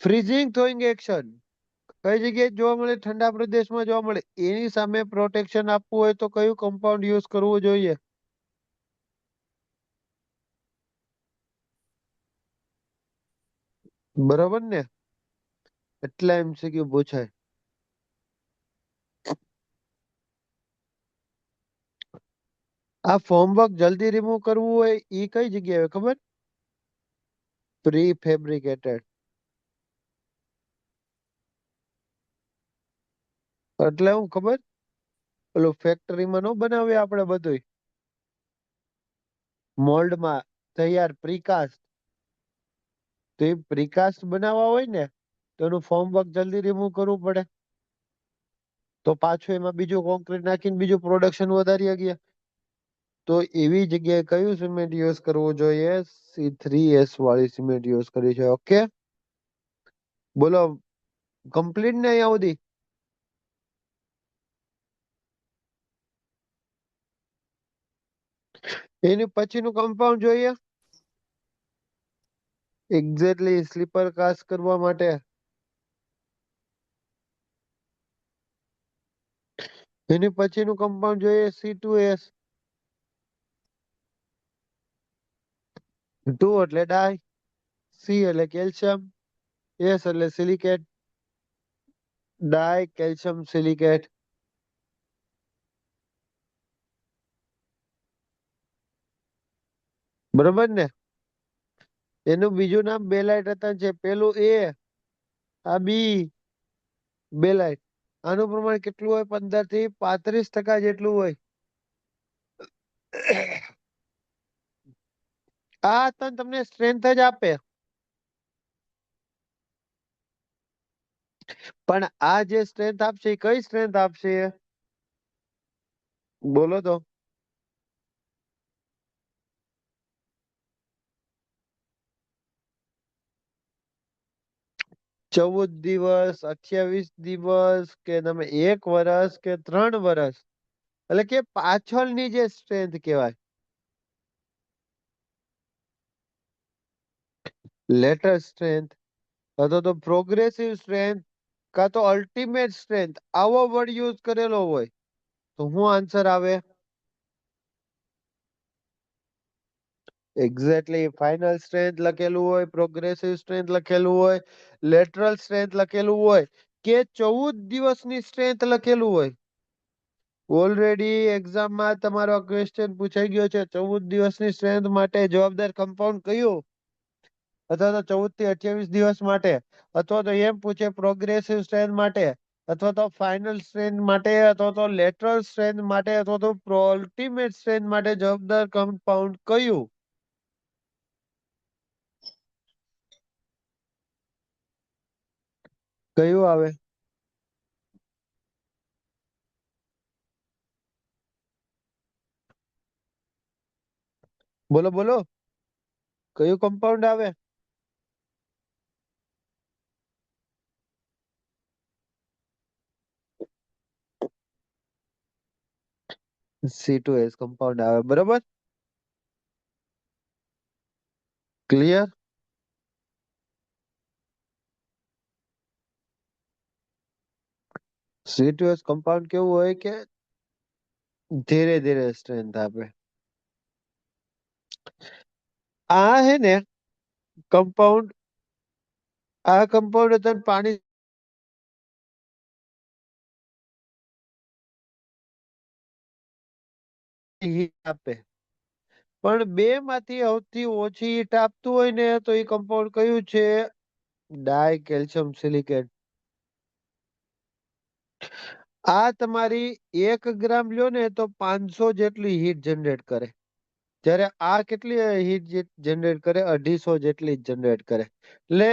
ફ્રીઝિંગ થ્રોઈંગ એક્શન કઈ જગ્યાએ જોવા મળે? ઠંડા પ્રદેશમાં જોવા મળે. એની સામે પ્રોટેક્શન આપવું હોય તો કયું કમ્પાઉન્ડ યુઝ કરવું જોઈએ? બરોબર ને? એટલા MCQ પૂછાય. આ ફોર્મવર્ક જલ્દી રિમૂવ કરવું હોય ઈ કઈ જગ્યાએ હોય ખબર? Pre fabricated. એટલે હું ખબર? પેલું ફેક્ટરીમાં નો બનાવીએ આપણે બધુંય મોલ્ડમાં તૈયાર પ્રીકાસ્ટ. તો એ પ્રીકાસ્ટ બનાવવા હોય ને તો એનું ફોર્મવર્ક જલ્દી રિમૂવ કરવું પડે. તો પાછું એમાં બીજું કોન્ક્રીટ નાખીને બીજું પ્રોડક્શન વધારી શકીએ. તો એવી જગ્યાએ કયું સિમેન્ટ યુઝ કરવું જોઈએ? C3S વાળી સિમેન્ટ યુઝ કરવી છે. ઓકે, બોલો કમ્પ્લીટ ને અહીંયા સુધી? એની પછીનું કમ્પાઉન્ડ જોઈએ. એક્ઝેક્ટલી સ્લીપર કાસ્ટ કરવા માટે. એની પછીનું કમ્પાઉન્ડ જોઈએ C2S. 2 એટલે ડાઈ, C એટલે કેલ્શિયમ, S એટલે સિલિકેટ. ડાઈ કેલ્શિયમ સિલિકેટ. બરોબર ને? એનું બીજું નામ બેલાઇટ રતન છે. પેલું A, આ બી બેલાઇટ. આનું પ્રમાણ કેટલું હોય? 15 થી 35% જેટલું હોય. આ તમને સ્ટ્રેન્થ જ આપે. પણ આ જે સ્ટ્રેન્થ આપશે એ કઈ સ્ટ્રેન્થ આપશે? બોલો તો. 14 દિવસ, 28 દિવસ, કે તમે 1 વર્ષ કે 3 વર્ષ, એટલે કે પાછળની જે સ્ટ્રેન્થ કહેવાય. લેટર સ્ટ્રેન્થ અથવા તો પ્રોગ્રેસિવ સ્ટ્રેન્થ કા તો અલ્ટિમેટ સ્ટ્રેન્થ આવો વર્ડ યુઝ કરેલો હોય તો શું આન્સર આવે? એક્ઝેક્ટલી ફાઇનલ સ્ટ્રેન્થ લખેલું હોય, પ્રોગ્રેસિવ સ્ટ્રેન્થ લખેલું હોય, લેટરલ સ્ટ્રેન્થ લખેલું હોય કે 14 દિવસની સ્ટ્રેન્થ લખેલું હોય. ઓલરેડી એક્ઝામમાં તમારો ક્વેશ્ચન પૂછાઈ ગયો છે. 14 દિવસની સ્ટ્રેન્થ માટે જવાબદાર કમ્પાઉન્ડ કયું? અથવા તો 14 થી 28 દિવસ માટે, અથવા તો એમ પૂછે પ્રોગ્રેસિવ સ્ટ્રેન્થ માટે, અથવા તો ફાઇનલ સ્ટ્રેન્થ માટે, અથવા તો લેટરલ સ્ટ્રેન્થ માટે, અથવા તો અલ્ટિમેટ સ્ટ્રેન્થ માટે જવાબદાર કમ્પાઉન્ડ કયું? કયું આવે? બોલો બોલો, કયું કમ્પાઉન્ડ આવે? C2H કમ્પાઉન્ડ આવે, બરોબર. ક્લિયર. C2H કમ્પાઉન્ડ કેવું હોય કે ધીરે ધીરે સ્ટ્રેન્થ આપે. આ હે ને કમ્પાઉન્ડ, આ કમ્પાઉન્ડ તને પાણી હીટ આપે, પણ બે માંથી સૌથી ઓછી હીટ આપતું હોય ને તો એ કમ્પાઉન્ડ કયું છે? ડાય કેલ્શિયમ સિલિકેટ. આ તમારી 1 ગ્રામ લ્યો ને તો 500 જેટલી હીટ જનરેટ કરે, જ્યારે આ કેટલી હીટ જનરેટ કરે? 250 જેટલી જનરેટ કરે. એટલે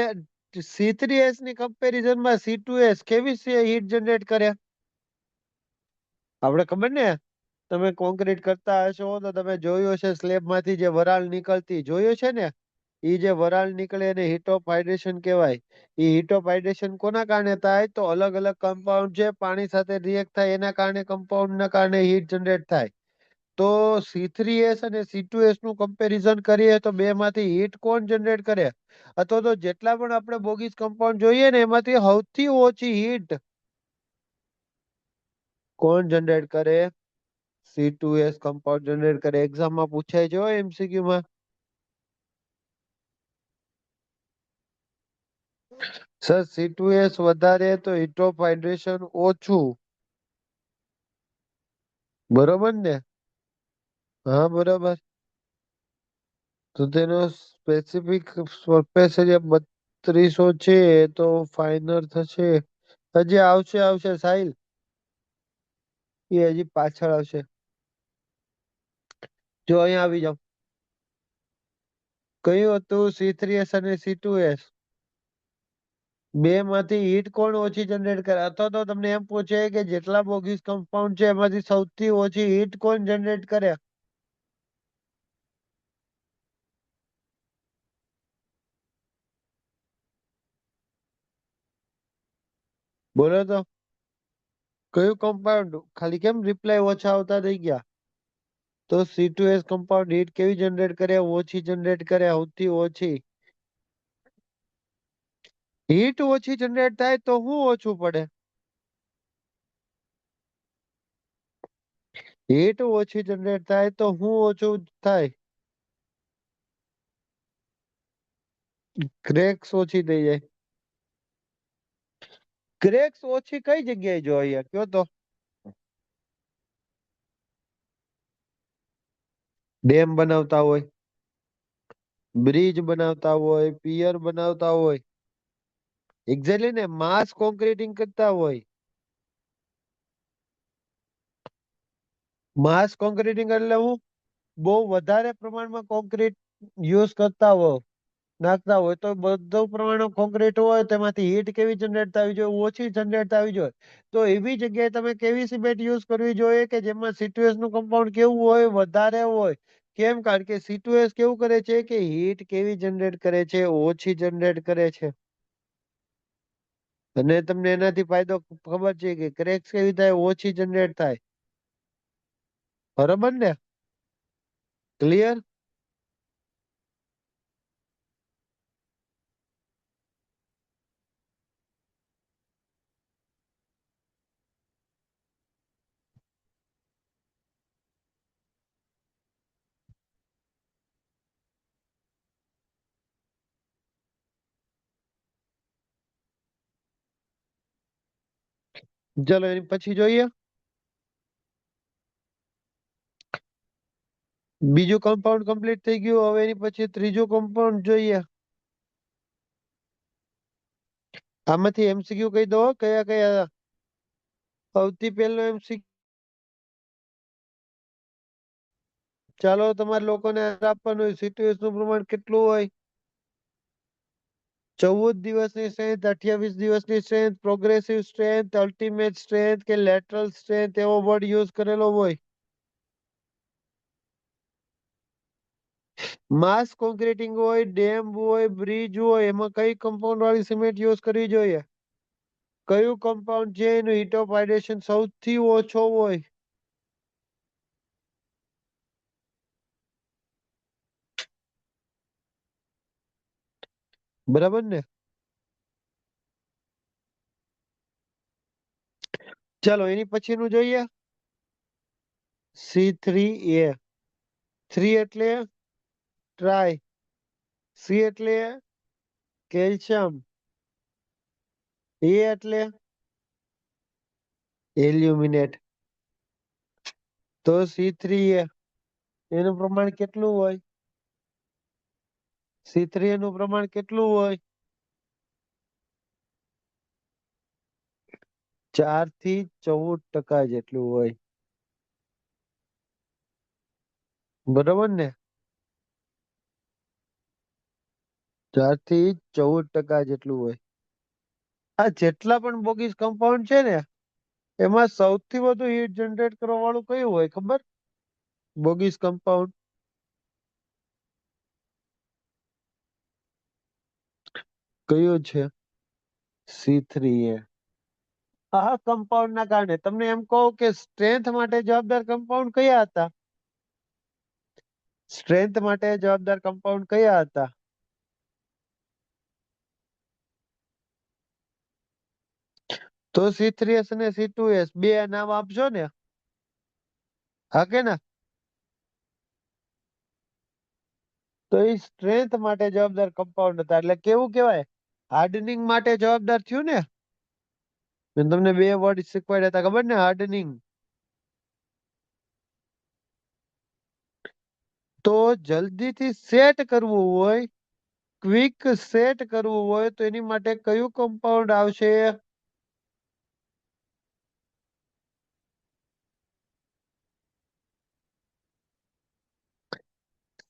C3H ની કમ્પેરિઝન માં C2H કેવી હીટ જનરેટ કરે? આપણે ખબર ને, તમે કોન્ક્રીટ કરતા હશો તો તમે જોયું હશે સ્લેબ માંથી જે વરાળ નીકળતી જોયું છે ને, એ જે વરાળ નીકળે એને હીટ ઓફ હાઇડ્રેશન કહેવાય. એ હીટ ઓફ હાઇડ્રેશન કોના કારણે થાય? તો અલગ અલગ કમ્પાઉન્ડ છે પાણી સાથે રિએક્ટ થાય એના કારણે કમ્પાઉન્ડ ના કારણે હીટ જનરેટ થાય. તો C3H અને C2H નું કમ્પેરિઝન કરીએ તો બે માંથી હીટ કોણ જનરેટ કરે? અથવા તો જેટલા પણ આપણે બોગીસ કમ્પાઉન્ડ જોઈએ ને એમાંથી સૌથી ઓછી હીટ કોણ જનરેટ કરે? C2H કમ્પાઉન્ડ જનરેટ કરે. એક્ઝામમાં પૂછાય છે MCQ માં. સર C2H વધારે તો હીટ ઓફ હાઇડ્રેશન ઓછું, બરોબર ને? હા બરોબર. તો તેનો સ્પેસિફિક સરફેસ એરિયા 3200 છે તો ફાઈનલ થશે. હજી આવશે સાહિલ, એ હજી પાછળ આવશે. જો અહીંયા આવી જાવ. કયું હતું? C3H અને C2H. બે માંથી હીટ કોણ ઓછી જનરેટ કરે? અથવા તો તમને એમ પૂછે કે જેટલા બોગીસ કમ્પાઉન્ડ છે એમાંથી સૌથી ઓછી હીટ કોણ જનરેટ કરે? બોલો તો કયું કમ્પાઉન્ડ? ખાલી કેમ રિપ્લાય ઓછા આવતા થઈ ગયા? તો C2H કમ્પાઉન્ડ હીટ કેવી જનરેટ કરે? ઓછી જનરેટ કરે, સૌથી ઓછી. હીટ ઓછી જનરેટ થાય તો શું ઓછું પડે? હીટ ઓછી જનરેટ થાય તો શું ઓછું થાય? ક્રેક્સ ઓછી થઈ જાય. ક્રેક્સ ઓછી કઈ જગ્યાએ જોઈએ કયો તો? ડેમ બનાવતા હોય, બ્રિજ બનાવતા હોય, પિયર બનાવતા હોય. એક્ઝેક્ટલી ને, માસ કોન્ક્રીટિંગ કરતા હોય. માસ કોન્ક્રીટિંગ એટલે હું બહુ વધારે પ્રમાણમાં કોન્ક્રીટ યુઝ કરતા હોય, નાખતા હોય તો બધું પ્રમાણમાં કોન્ક્રીટ હોય તેમાંથી હીટ કેવી જનરેટ થવી જોઈએ? ઓછી જનરેટ થવી જોઈએ. તો એવી જગ્યાએ તમે કેવી સિમેન્ટ યુઝ કરવી જોઈએ કે જેમાં C2H નું કમ્પાઉન્ડ કેવું હોય? વધારે હોય. કેમ? કારણ કે C2H કેવું કરે છે કે હીટ કેવી જનરેટ કરે છે? ઓછી જનરેટ કરે છે. અને તમને એનાથી ફાયદો ખબર છે કે ક્રેક્સ કેવી થાય? ઓછી જનરેટ થાય. બરોબર ને? ક્લિયર? ચલો એની પછી જોઈએ. બીજું કમ્પાઉન્ડ કમ્પ્લીટ થઈ ગયું. હવે એની પછી ત્રીજું કમ્પાઉન્ડ જોઈએ. આમાંથી MCQ કહી દો કયા કયા. સૌથી પહેલો MCQ, ચાલો તમારે લોકોને આપવાનું હોય. C2H નું પ્રમાણ કેટલું હોય? 14 દિવસની સ્ટ્રેન્થ, 28 દિવસની strength, progressive strength, ultimate strength કે લેટરલ સ્ટ્રેન્થ એવો વર્ડ યુઝ કરેલો હોય. માસ કોન્ક્રીટિંગ હોય, ડેમ હોય, બ્રિજ હોય, એમાં કઈ કમ્પાઉન્ડ વાળી સિમેન્ટ યુઝ કરવી જોઈએ? કયું કમ્પાઉન્ડ છે એનું હીટ ઓફ હાઇડ્રેશન સૌથી ઓછો હોય? બરાબર ને? ચાલો એની પછીનું જોઈએ. C3A. 3 એટલે ટ્રાય, સી એટલે કેલ્શિયમ, એ એટલે એલ્યુમિનેટ. તો C3A એનું પ્રમાણ કેટલું હોય? C3A નું પ્રમાણ કેટલું હોય? 4 થી 14% જેટલું હોય. બરોબર ને? 4 થી 14% જેટલું હોય. આ જેટલા પણ બોગીસ કમ્પાઉન્ડ છે ને એમાં સૌથી વધુ હીટ જનરેટ કરવા વાળું કયું હોય ખબર? બોગીસ કમ્પાઉન્ડ કયું છે? C3A. આ કમ્પાઉન્ડ ના કારણે તમને એમ કહું કે સ્ટ્રેન્થ માટે જવાબદાર કમ્પાઉન્ડ કયા હતા? સ્ટ્રેન્થ માટે જવાબદાર કમ્પાઉન્ડ કયા હતા? તો C3S અને C2S બે નામ આપજો ને. હા કે ના? તો એ સ્ટ્રેન્થ માટે જવાબદાર કમ્પાઉન્ડ હતા એટલે કેવું કેવાય? હાર્ડનિંગ માટે જવાબદાર થયું ને? મેં તમને બે વર્ડ શીખવાડ્યા હતા ખબર ને? હાર્ડનિંગ. તો જલ્દીથી સેટ કરવું હોય, ક્વિક સેટ કરવું હોય તો એની માટે કયું કમ્પાઉન્ડ આવશે?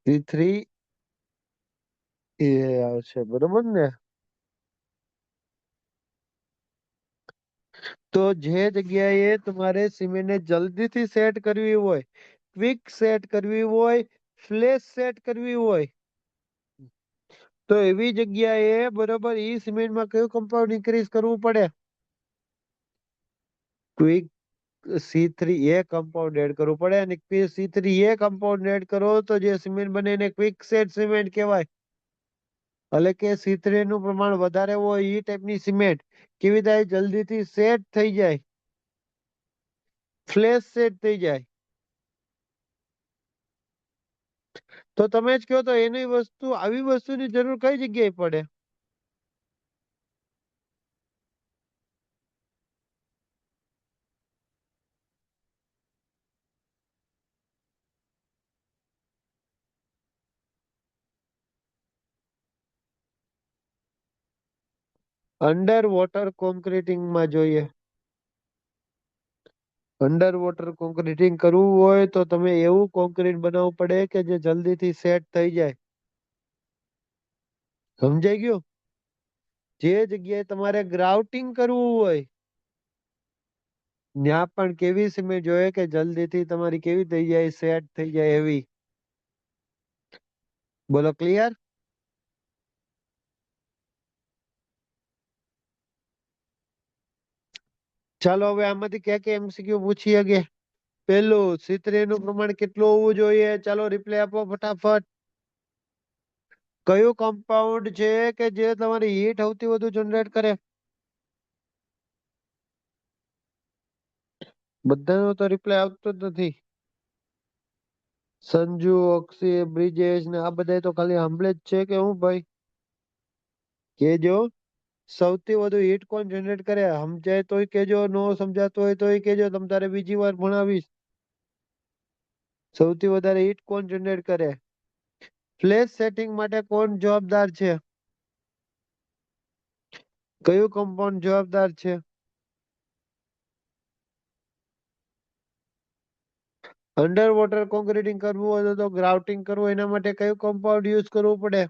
C3A આવશે, બરોબર ને? તો જે જગ્યાએ તમારે સિમેન્ટને જલ્દીથી સેટ કરવી હોય, ક્વિક સેટ કરવી હોય, ફ્લેશ સેટ કરવી હોય તો એવી જગ્યાએ બરોબર ઈ સિમેન્ટમાં કયું કમ્પાઉન્ડ ઇન્ક્રીઝ કરવું પડે? ક્વિક C3A કમ્પાઉન્ડ એડ કરવું પડે અને C3A કમ્પાઉન્ડ એડ કરો તો જે સિમેન્ટ બને એને ક્વિક સેટ સિમેન્ટ કહેવાય. એટલે કે C3A નું પ્રમાણ વધારે હોય ઈ ટાઈપની સિમેન્ટ કેવી થાય? જલ્દીથી સેટ થઈ જાય, ફ્લેશ સેટ થઈ જાય. તો તમે જ કહો તો એની વસ્તુ આવી વસ્તુની જરૂર કઈ જગ્યાએ પડે? અંડર વોટર કોન્ક્રીટિંગમાં જોઈએ. અંડર વોટર કોન્ક્રીટિંગ કરવું હોય તો તમે એવું કોન્ક્રીટ બનાવવું પડે કે જે જલ્દીથી સેટ થઈ જાય. સમજાઈ ગયું? જે જગ્યાએ તમારે ગ્રાઉટિંગ કરવું હોય ત્યાં પણ કેવી સિમેન્ટ જોઈએ કે જલ્દીથી તમારી કેવી થઈ જાય? સેટ થઈ જાય એવી. બોલો ક્લિયર? ચાલો હવે આમાંથી ક્યાં ક્યાં MCQ પૂછી શકે? પેલું C3A નું પ્રમાણ કેટલું હોવું જોઈએ? ચાલો રિપ્લાય આપો ફટાફટ. કયું કમ્પાઉન્ડ છે કે જે તમારી હીટ સૌથી વધુ જનરેટ કરે? બધાનો તો રિપ્લાય આવતો જ નથી. સંજુ, અક્ષય, બ્રિજેશ ને આ બધા તો ખાલી સાંભળે જ છે કે હું ભાઈ? કેજો સૌથી વધુ હીટ કોણ જનરેટ કરે? સમજાય તોય કેજો, નો સમજાતું હોય તોય કેજો, તમ તારે બીજી વાર ભણાવીશ. સૌથી વધારે હીટ કોણ જનરેટ કરે? ફ્લેશ સેટિંગ માટે કોણ જવાબદાર છે? કયું કમ્પાઉન્ડ જવાબદાર છે? અંડર વોટર કોન્ક્રીટિંગ કરવું હોય તો ગ્રાઉટિંગ કરવું એના માટે કયું કમ્પાઉન્ડ યુઝ કરવું પડે?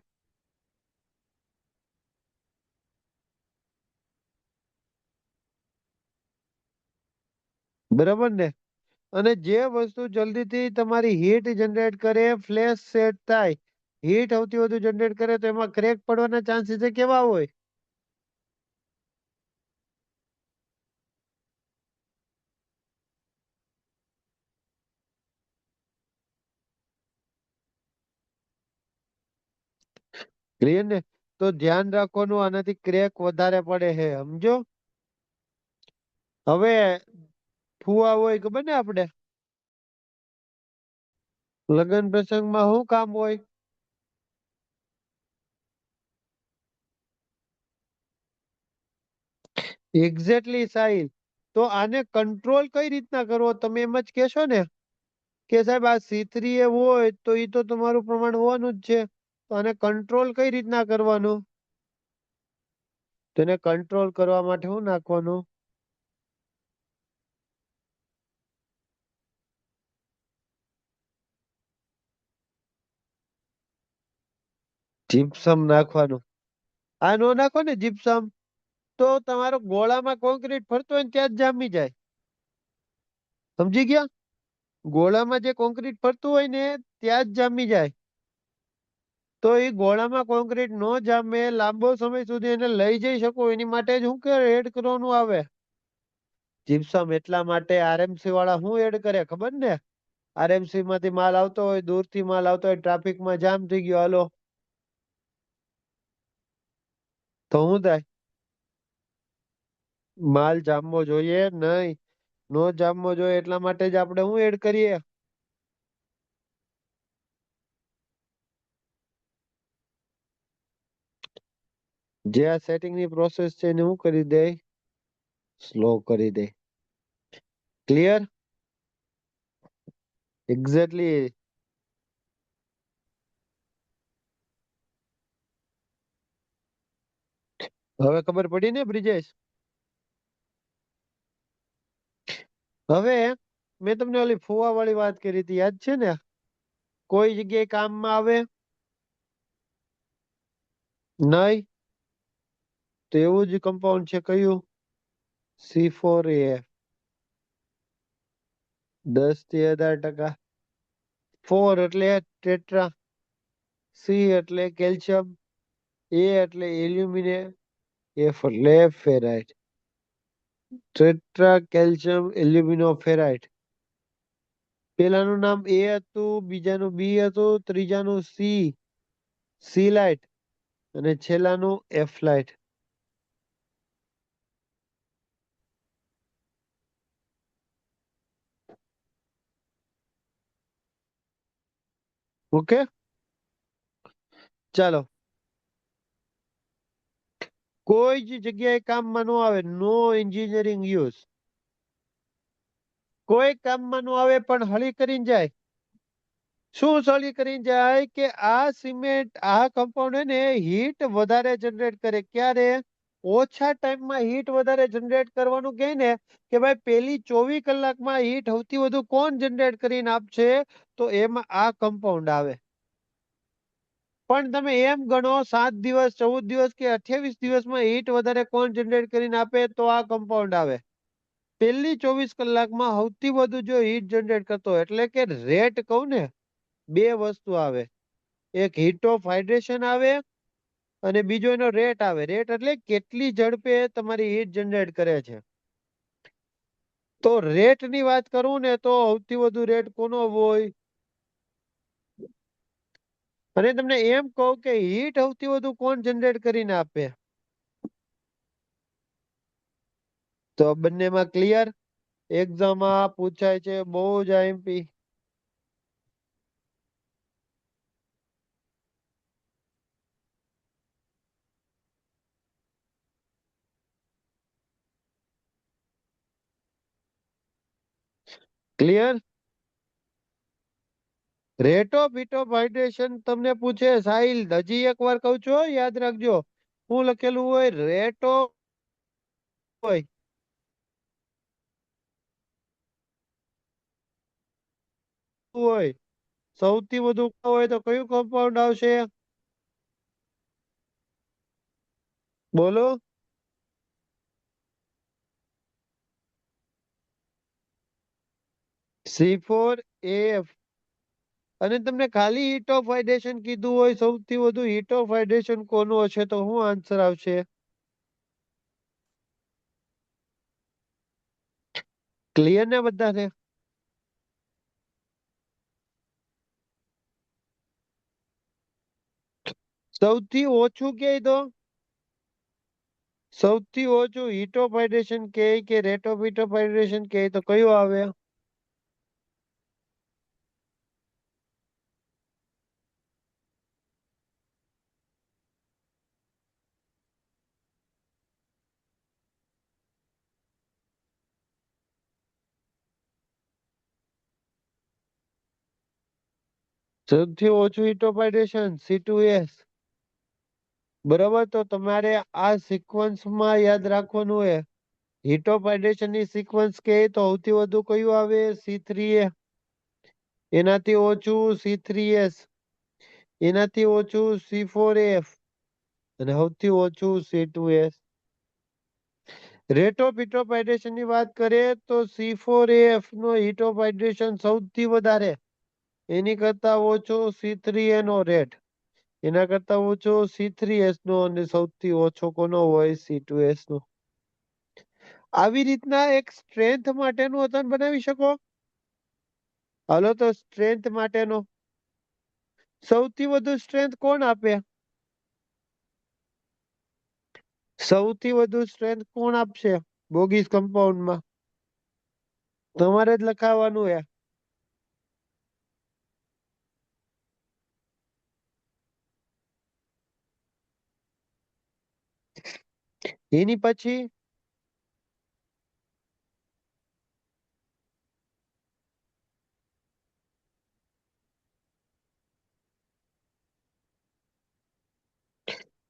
બરાબર ને? અને જે વસ્તુ જલ્દીથી તમારી હીટ જનરેટ કરે, ફ્લેશ સેટ થાય, હીટ સૌથી વધુ જનરેટ કરે તો એમાં ક્રેક પડવાના ચાન્સીસ કેવા હોય? ક્લિયર ને? તો ધ્યાન રાખવાનું આનાથી ક્રેક વધારે પડે છે, સમજો. હવે ફુવા હોય ખબર ને આપણે લગ્ન પ્રસંગમાં શું કામ હોય? એક્ઝેક્ટલી સાહિલ. તો આને કંટ્રોલ કઈ રીતના કરવો તમે એમ જ કહેશો ને કે સાહેબ આ C3 એ હોય તો એ તો તમારું પ્રમાણ હોવાનું જ છે, તો આને કંટ્રોલ કઈ રીતના કરવાનું? તેને કંટ્રોલ કરવા માટે શું નાખવાનું? જીપ્સમ નાખવાનું. આ નો નાખો ને જીપ્સમ તો તમારો ગોળામાં કોન્ક્રીટ ફરતો હોય ને ત્યાં જ જામી જાય. સમજી ગયા? ગોળામાં જે કોન્ક્રીટ ફરતું હોય ને ત્યાં જ જામી જાય. તો એ ગોળામાં કોન્ક્રીટ નો જામે, લાંબો સમય સુધી એને લઈ જઈ શકો એની માટે જ શું કે એડ કરવાનું આવે જીપ્સમ. એટલા માટે RMC વાળા શું એડ કરે ખબર ને? RMC માંથી માલ આવતો હોય, દૂરથી માલ આવતો હોય, ટ્રાફિકમાં જામ થઈ ગયો, હાલો તો શું થાય? માલ જામવો જોઈએ નહીં. નો જામવો જોઈએ એટલા માટે જ આપણે શું એડ કરીએ? જે આ સેટિંગ ની પ્રોસેસ છે એને શું કરી દે? સ્લો કરી દે. ક્લિયર? એક્ઝેક્ટલી. હવે ખબર પડી ને બ્રિજેશ? હવે મેં તમને ઓલી ફુવા વાળી વાત કરી હતી, યાદ છે ને? કોઈ જગ્યાએ કામમાં આવે નહીં? તો એવું જ કમ્પાઉન્ડ છે, કયું? C4A. 10 થી 18%. 4 એટલે ટેટ્રા, C એટલે કેલ્શિયમ, A એટલે એલ્યુમિનિયમ, F એટલે ferrite. Tetra calcium alumino ferrite. પેલાનું નામ A હતું, બીજાનું B હતું, ત્રીજાનું C લાઇટ અને છેલ્લાનું F લાઇટ. ઓકે, ચાલો. કોઈ જ જગ્યાએ કામમાં ન આવે, નો એન્જિનિયરિંગ યુઝ. કોઈ કામમાં ન આવે પણ હળી કરીને જાય. શું સળી કરીને જાય કે આ સિમેન્ટ, આ કમ્પાઉન્ડ ને હીટ વધારે જનરેટ કરે. ક્યારે? ઓછા ટાઈમમાં હીટ વધારે જનરેટ કરવાનું કહે ને કે ભાઈ પેલી 24 કલાકમાં હીટ સૌથી વધુ કોણ જનરેટ કરીને આપશે? તો એમાં આ કમ્પાઉન્ડ આવે. પણ તમે એમ ગણો 7 દિવસ, 14 દિવસ કે 28 દિવસમાં હીટ વધારે કોણ જનરેટ કરીને આપે? તો આ કમ્પાઉન્ડ આવે. પેલી 24 કલાકમાં સૌથી વધુ જો હીટ જનરેટ કરતો હોય, એટલે કે રેટ કહું ને, બે વસ્તુ આવે. એક હીટ ઓફ હાઇડ્રેશન આવે અને બીજો એનો રેટ આવે. રેટ એટલે કેટલી ઝડપે તમારી હીટ જનરેટ કરે છે. તો રેટ ની વાત કરું ને તો સૌથી વધુ રેટ કોનો હોય? અને તમને એમ કહું કે હીટ સૌથી વધુ કોણ જનરેટ કરીને આપે? તો બંનેમાં ક્લિયર? એક્ઝામમાં પૂછાય છે બહુ જ IMP. Clear? Rate of heat of hydration તમને પૂછે સાહિલ, હજી એક વાર કહું છું, યાદ રાખજો. શું લખેલું હોય? રેટ ઓફ હોય હોય સૌથી વધુ હોય તો કયું કમ્પાઉન્ડ આવશે? બોલો. C4AF. અને તમને ખાલી હીટ ઓફ હાઇડ્રેશન કીધું હોય, સૌથી વધુ હીટ ઓફ હાઇડ્રેશન કોનું હશે? તો શું આન્સર આવશે? ક્લિયર ને બધાને? સૌથી ઓછું કે તો સૌથી ઓછું હીટ ઓફ હાઇડ્રેશન કે rate of heat of hydration કે તો કયું આવે? સૌથી ઓછું હીટ ઓફ હાઇડ્રેશન C2S. બરાબર, તો તમારે આ સિક્વન્સમાં યાદ રાખવાનું હે. હીટ ઓફ હાઇડ્રેશન ની સિક્વન્સ કે તો સૌથી વધુ કયું આવે? C3A. એનાથી ઓછું C3S. એનાથી ઓછું C4F. અને સૌથી ઓછું C2S. Rate of heat of hydration ની વાત કરીએ તો C4AF no heat of hydration સૌથી વધારે. એની કરતા ઓછો C3A નો રેટ. એના કરતા ઓછો C3S નો અને સૌથી ઓછો કોનો હોય? C2S નો. આવી રીતના એક સ્ટ્રેન્થ માટેનું વતન બનાવી શકો. હાલો તો સ્ટ્રેન્થ માટેનો સૌથી વધુ સ્ટ્રેન્થ કોણ આપે? સૌથી વધુ સ્ટ્રેન્થ કોણ આપશે બોગીસ કમ્પાઉન્ડમાં? તમારે જ લખાવાનું હે. એની પછી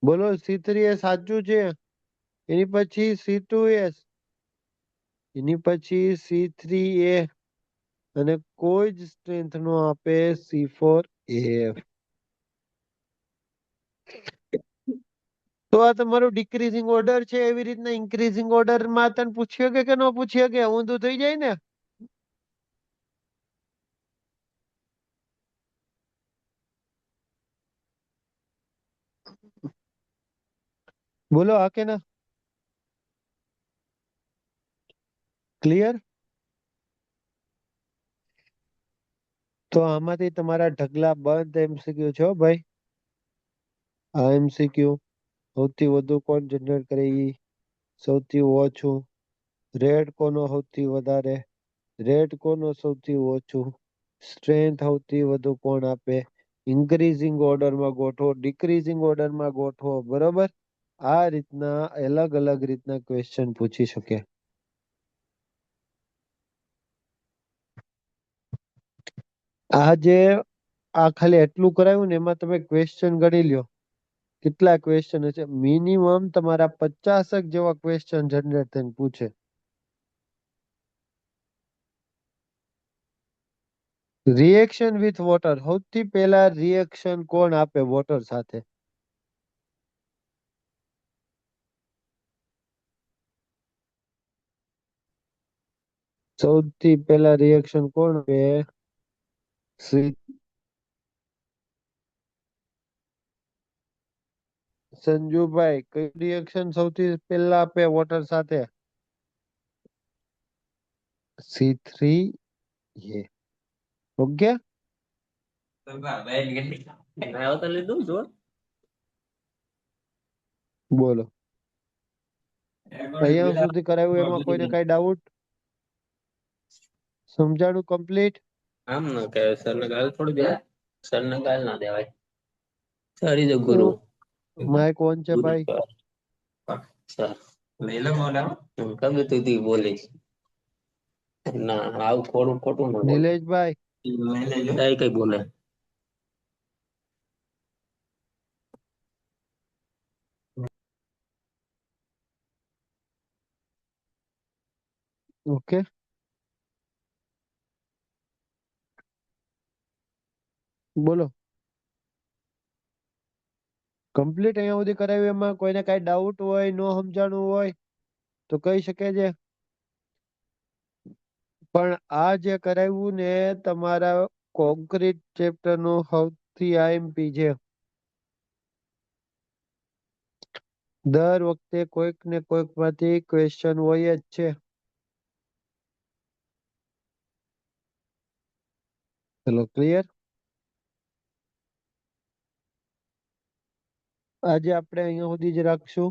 બોલો C3S સાચું છે. એની પછી C2S. એની પછી C3A. અને કોઈ જ સ્ટ્રેન્થ નો આપે C4AF. તો આ તમારું ડિક્રીઝિંગ ઓર્ડર છે. એવી રીતના ઇન્ક્રીઝિંગ ઓર્ડર માં તને પૂછ્યો કે ન પૂછ્યો કે ઊંધું થઈ જાય ને. બોલો હા કે ના? ક્લિયર? તો આમાંથી તમારા ઢગલા બંધ MCQ છે હો ભાઈ. આ MCQ સૌથી વધુ કોણ જનરેટ કરે ઈ, સૌથી ઓછું રેટ કોનો સૌથી વધારે, રેટ કોનો સૌથી ઓછું, સ્ટ્રેન્થ સૌથી વધુ કોણ આપે, ઇન્ક્રીઝિંગ ઓર્ડરમાં ગોઠવો, ડિક્રીઝિંગ ઓર્ડરમાં ગોઠવો. બરોબર, આ રીતના અલગ અલગ રીતના ક્વેશ્ચન પૂછી શકે. આ જે આ ખાલી એટલું કરાવ્યું ને એમાં તમે ક્વેશ્ચન ગણી લ્યો કેટલા ક્વેશ્ચન હશે. મિનિમમ તમારા 50 જેવા ક્વેશ્ચન જનરેટ થઈને પૂછે. રિએક્શન વિથ વોટર, સૌથી પહેલા રિએક્શન કોણ આપે વોટર સાથે? સૌથી પહેલા રિએક્શન કોણ આપે? સંજુભાઈ, કઈ રિએક્શન સૌથી પહેલા આપે વોટર સાથે? C3A. ઓકે, બોલો અહીંયા સુધી કરાવ્યું એમાં કોઈને કઈ ડાઉટ? સમજાણું કમ્પ્લીટ? આમ ન કહેવાય, સરને ગાળ થોડી દેવાય. સરને ગાળ ના દેવાય. સરી જો ગુરુ. માઇક ઓન છે ગુરુ ભાઈ? સર લઈ લો મોઢા. કবে તું બોલીશ? ના આવું ખોટું ખોટું ન બોલ. નિલેશભાઈ, કઈ બોલે? ઓકે, બોલો કમ્પ્લીટ. અહીંયા સુધી કરાવ્યું એમાં કોઈને કઈ ડાઉટ હોય, નો સમજાણું હોય તો કહી શકે છે. પણ આ જે કરાવ્યું ને તમારા કોન્ક્રીટ ચેપ્ટર નું સૌથી IMP છે. દર વખતે કોઈક ને કોઈક માંથી ક્વેશ્ચન હોય જ છે. ચલો ક્લિયર? આજે આપણે અહીંયા સુધી જ રાખશું,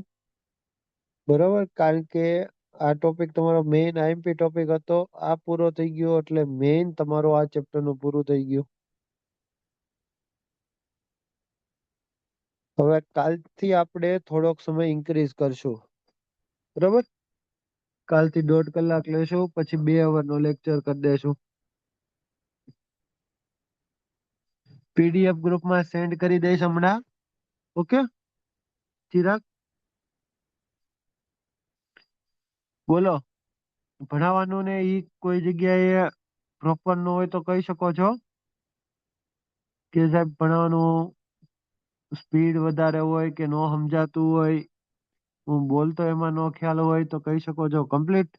બરાબર? કારણ કે આ ટોપિક તમારો મેઇન આઈએમપી ટોપિક હતો. આ પૂરો થઈ ગયો એટલે મેઇન તમારો આ ચેપ્ટર નું પૂરું થઈ ગયું. હવે કાલથી આપણે થોડોક સમય ઇન્ક્રીઝ કરશું, બરાબર? કાલથી 1.5 કલાક લેશું, પછી 2 અવર નો લેક્ચર કરી દેશું. પીડીએફ ગ્રુપમાં સેન્ડ કરી દઈશ હમણાં. ઓકે ચિરાગ, બોલો. ભણાવવાનું ને ઈ કોઈ જગ્યાએ પ્રોપર ન હોય તો કહી શકો છો કે સાહેબ ભણાવવાનું સ્પીડ વધારે હોય કે ન સમજાતું હોય, હું બોલતો એમાં નો ખ્યાલ હોય તો કહી શકો છો. કમ્પ્લીટ.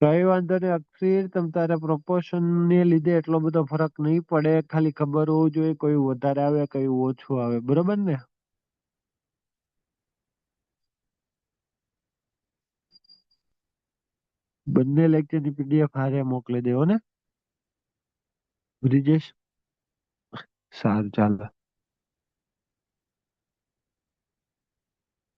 કઈ વાંધો નહીં અક્ષર, તમ તારે proportion ને લીધે એટલો બધો ફરક નહીં પડે. ખાલી ખબર હોવું જોઈએ કયું વધારે આવે કયું ઓછું આવે, બરોબર ને? બંને લેક્ચર ની પીડીએફ હારે મોકલી દેવો ને બ્રિજેશ. સારું ચાલો.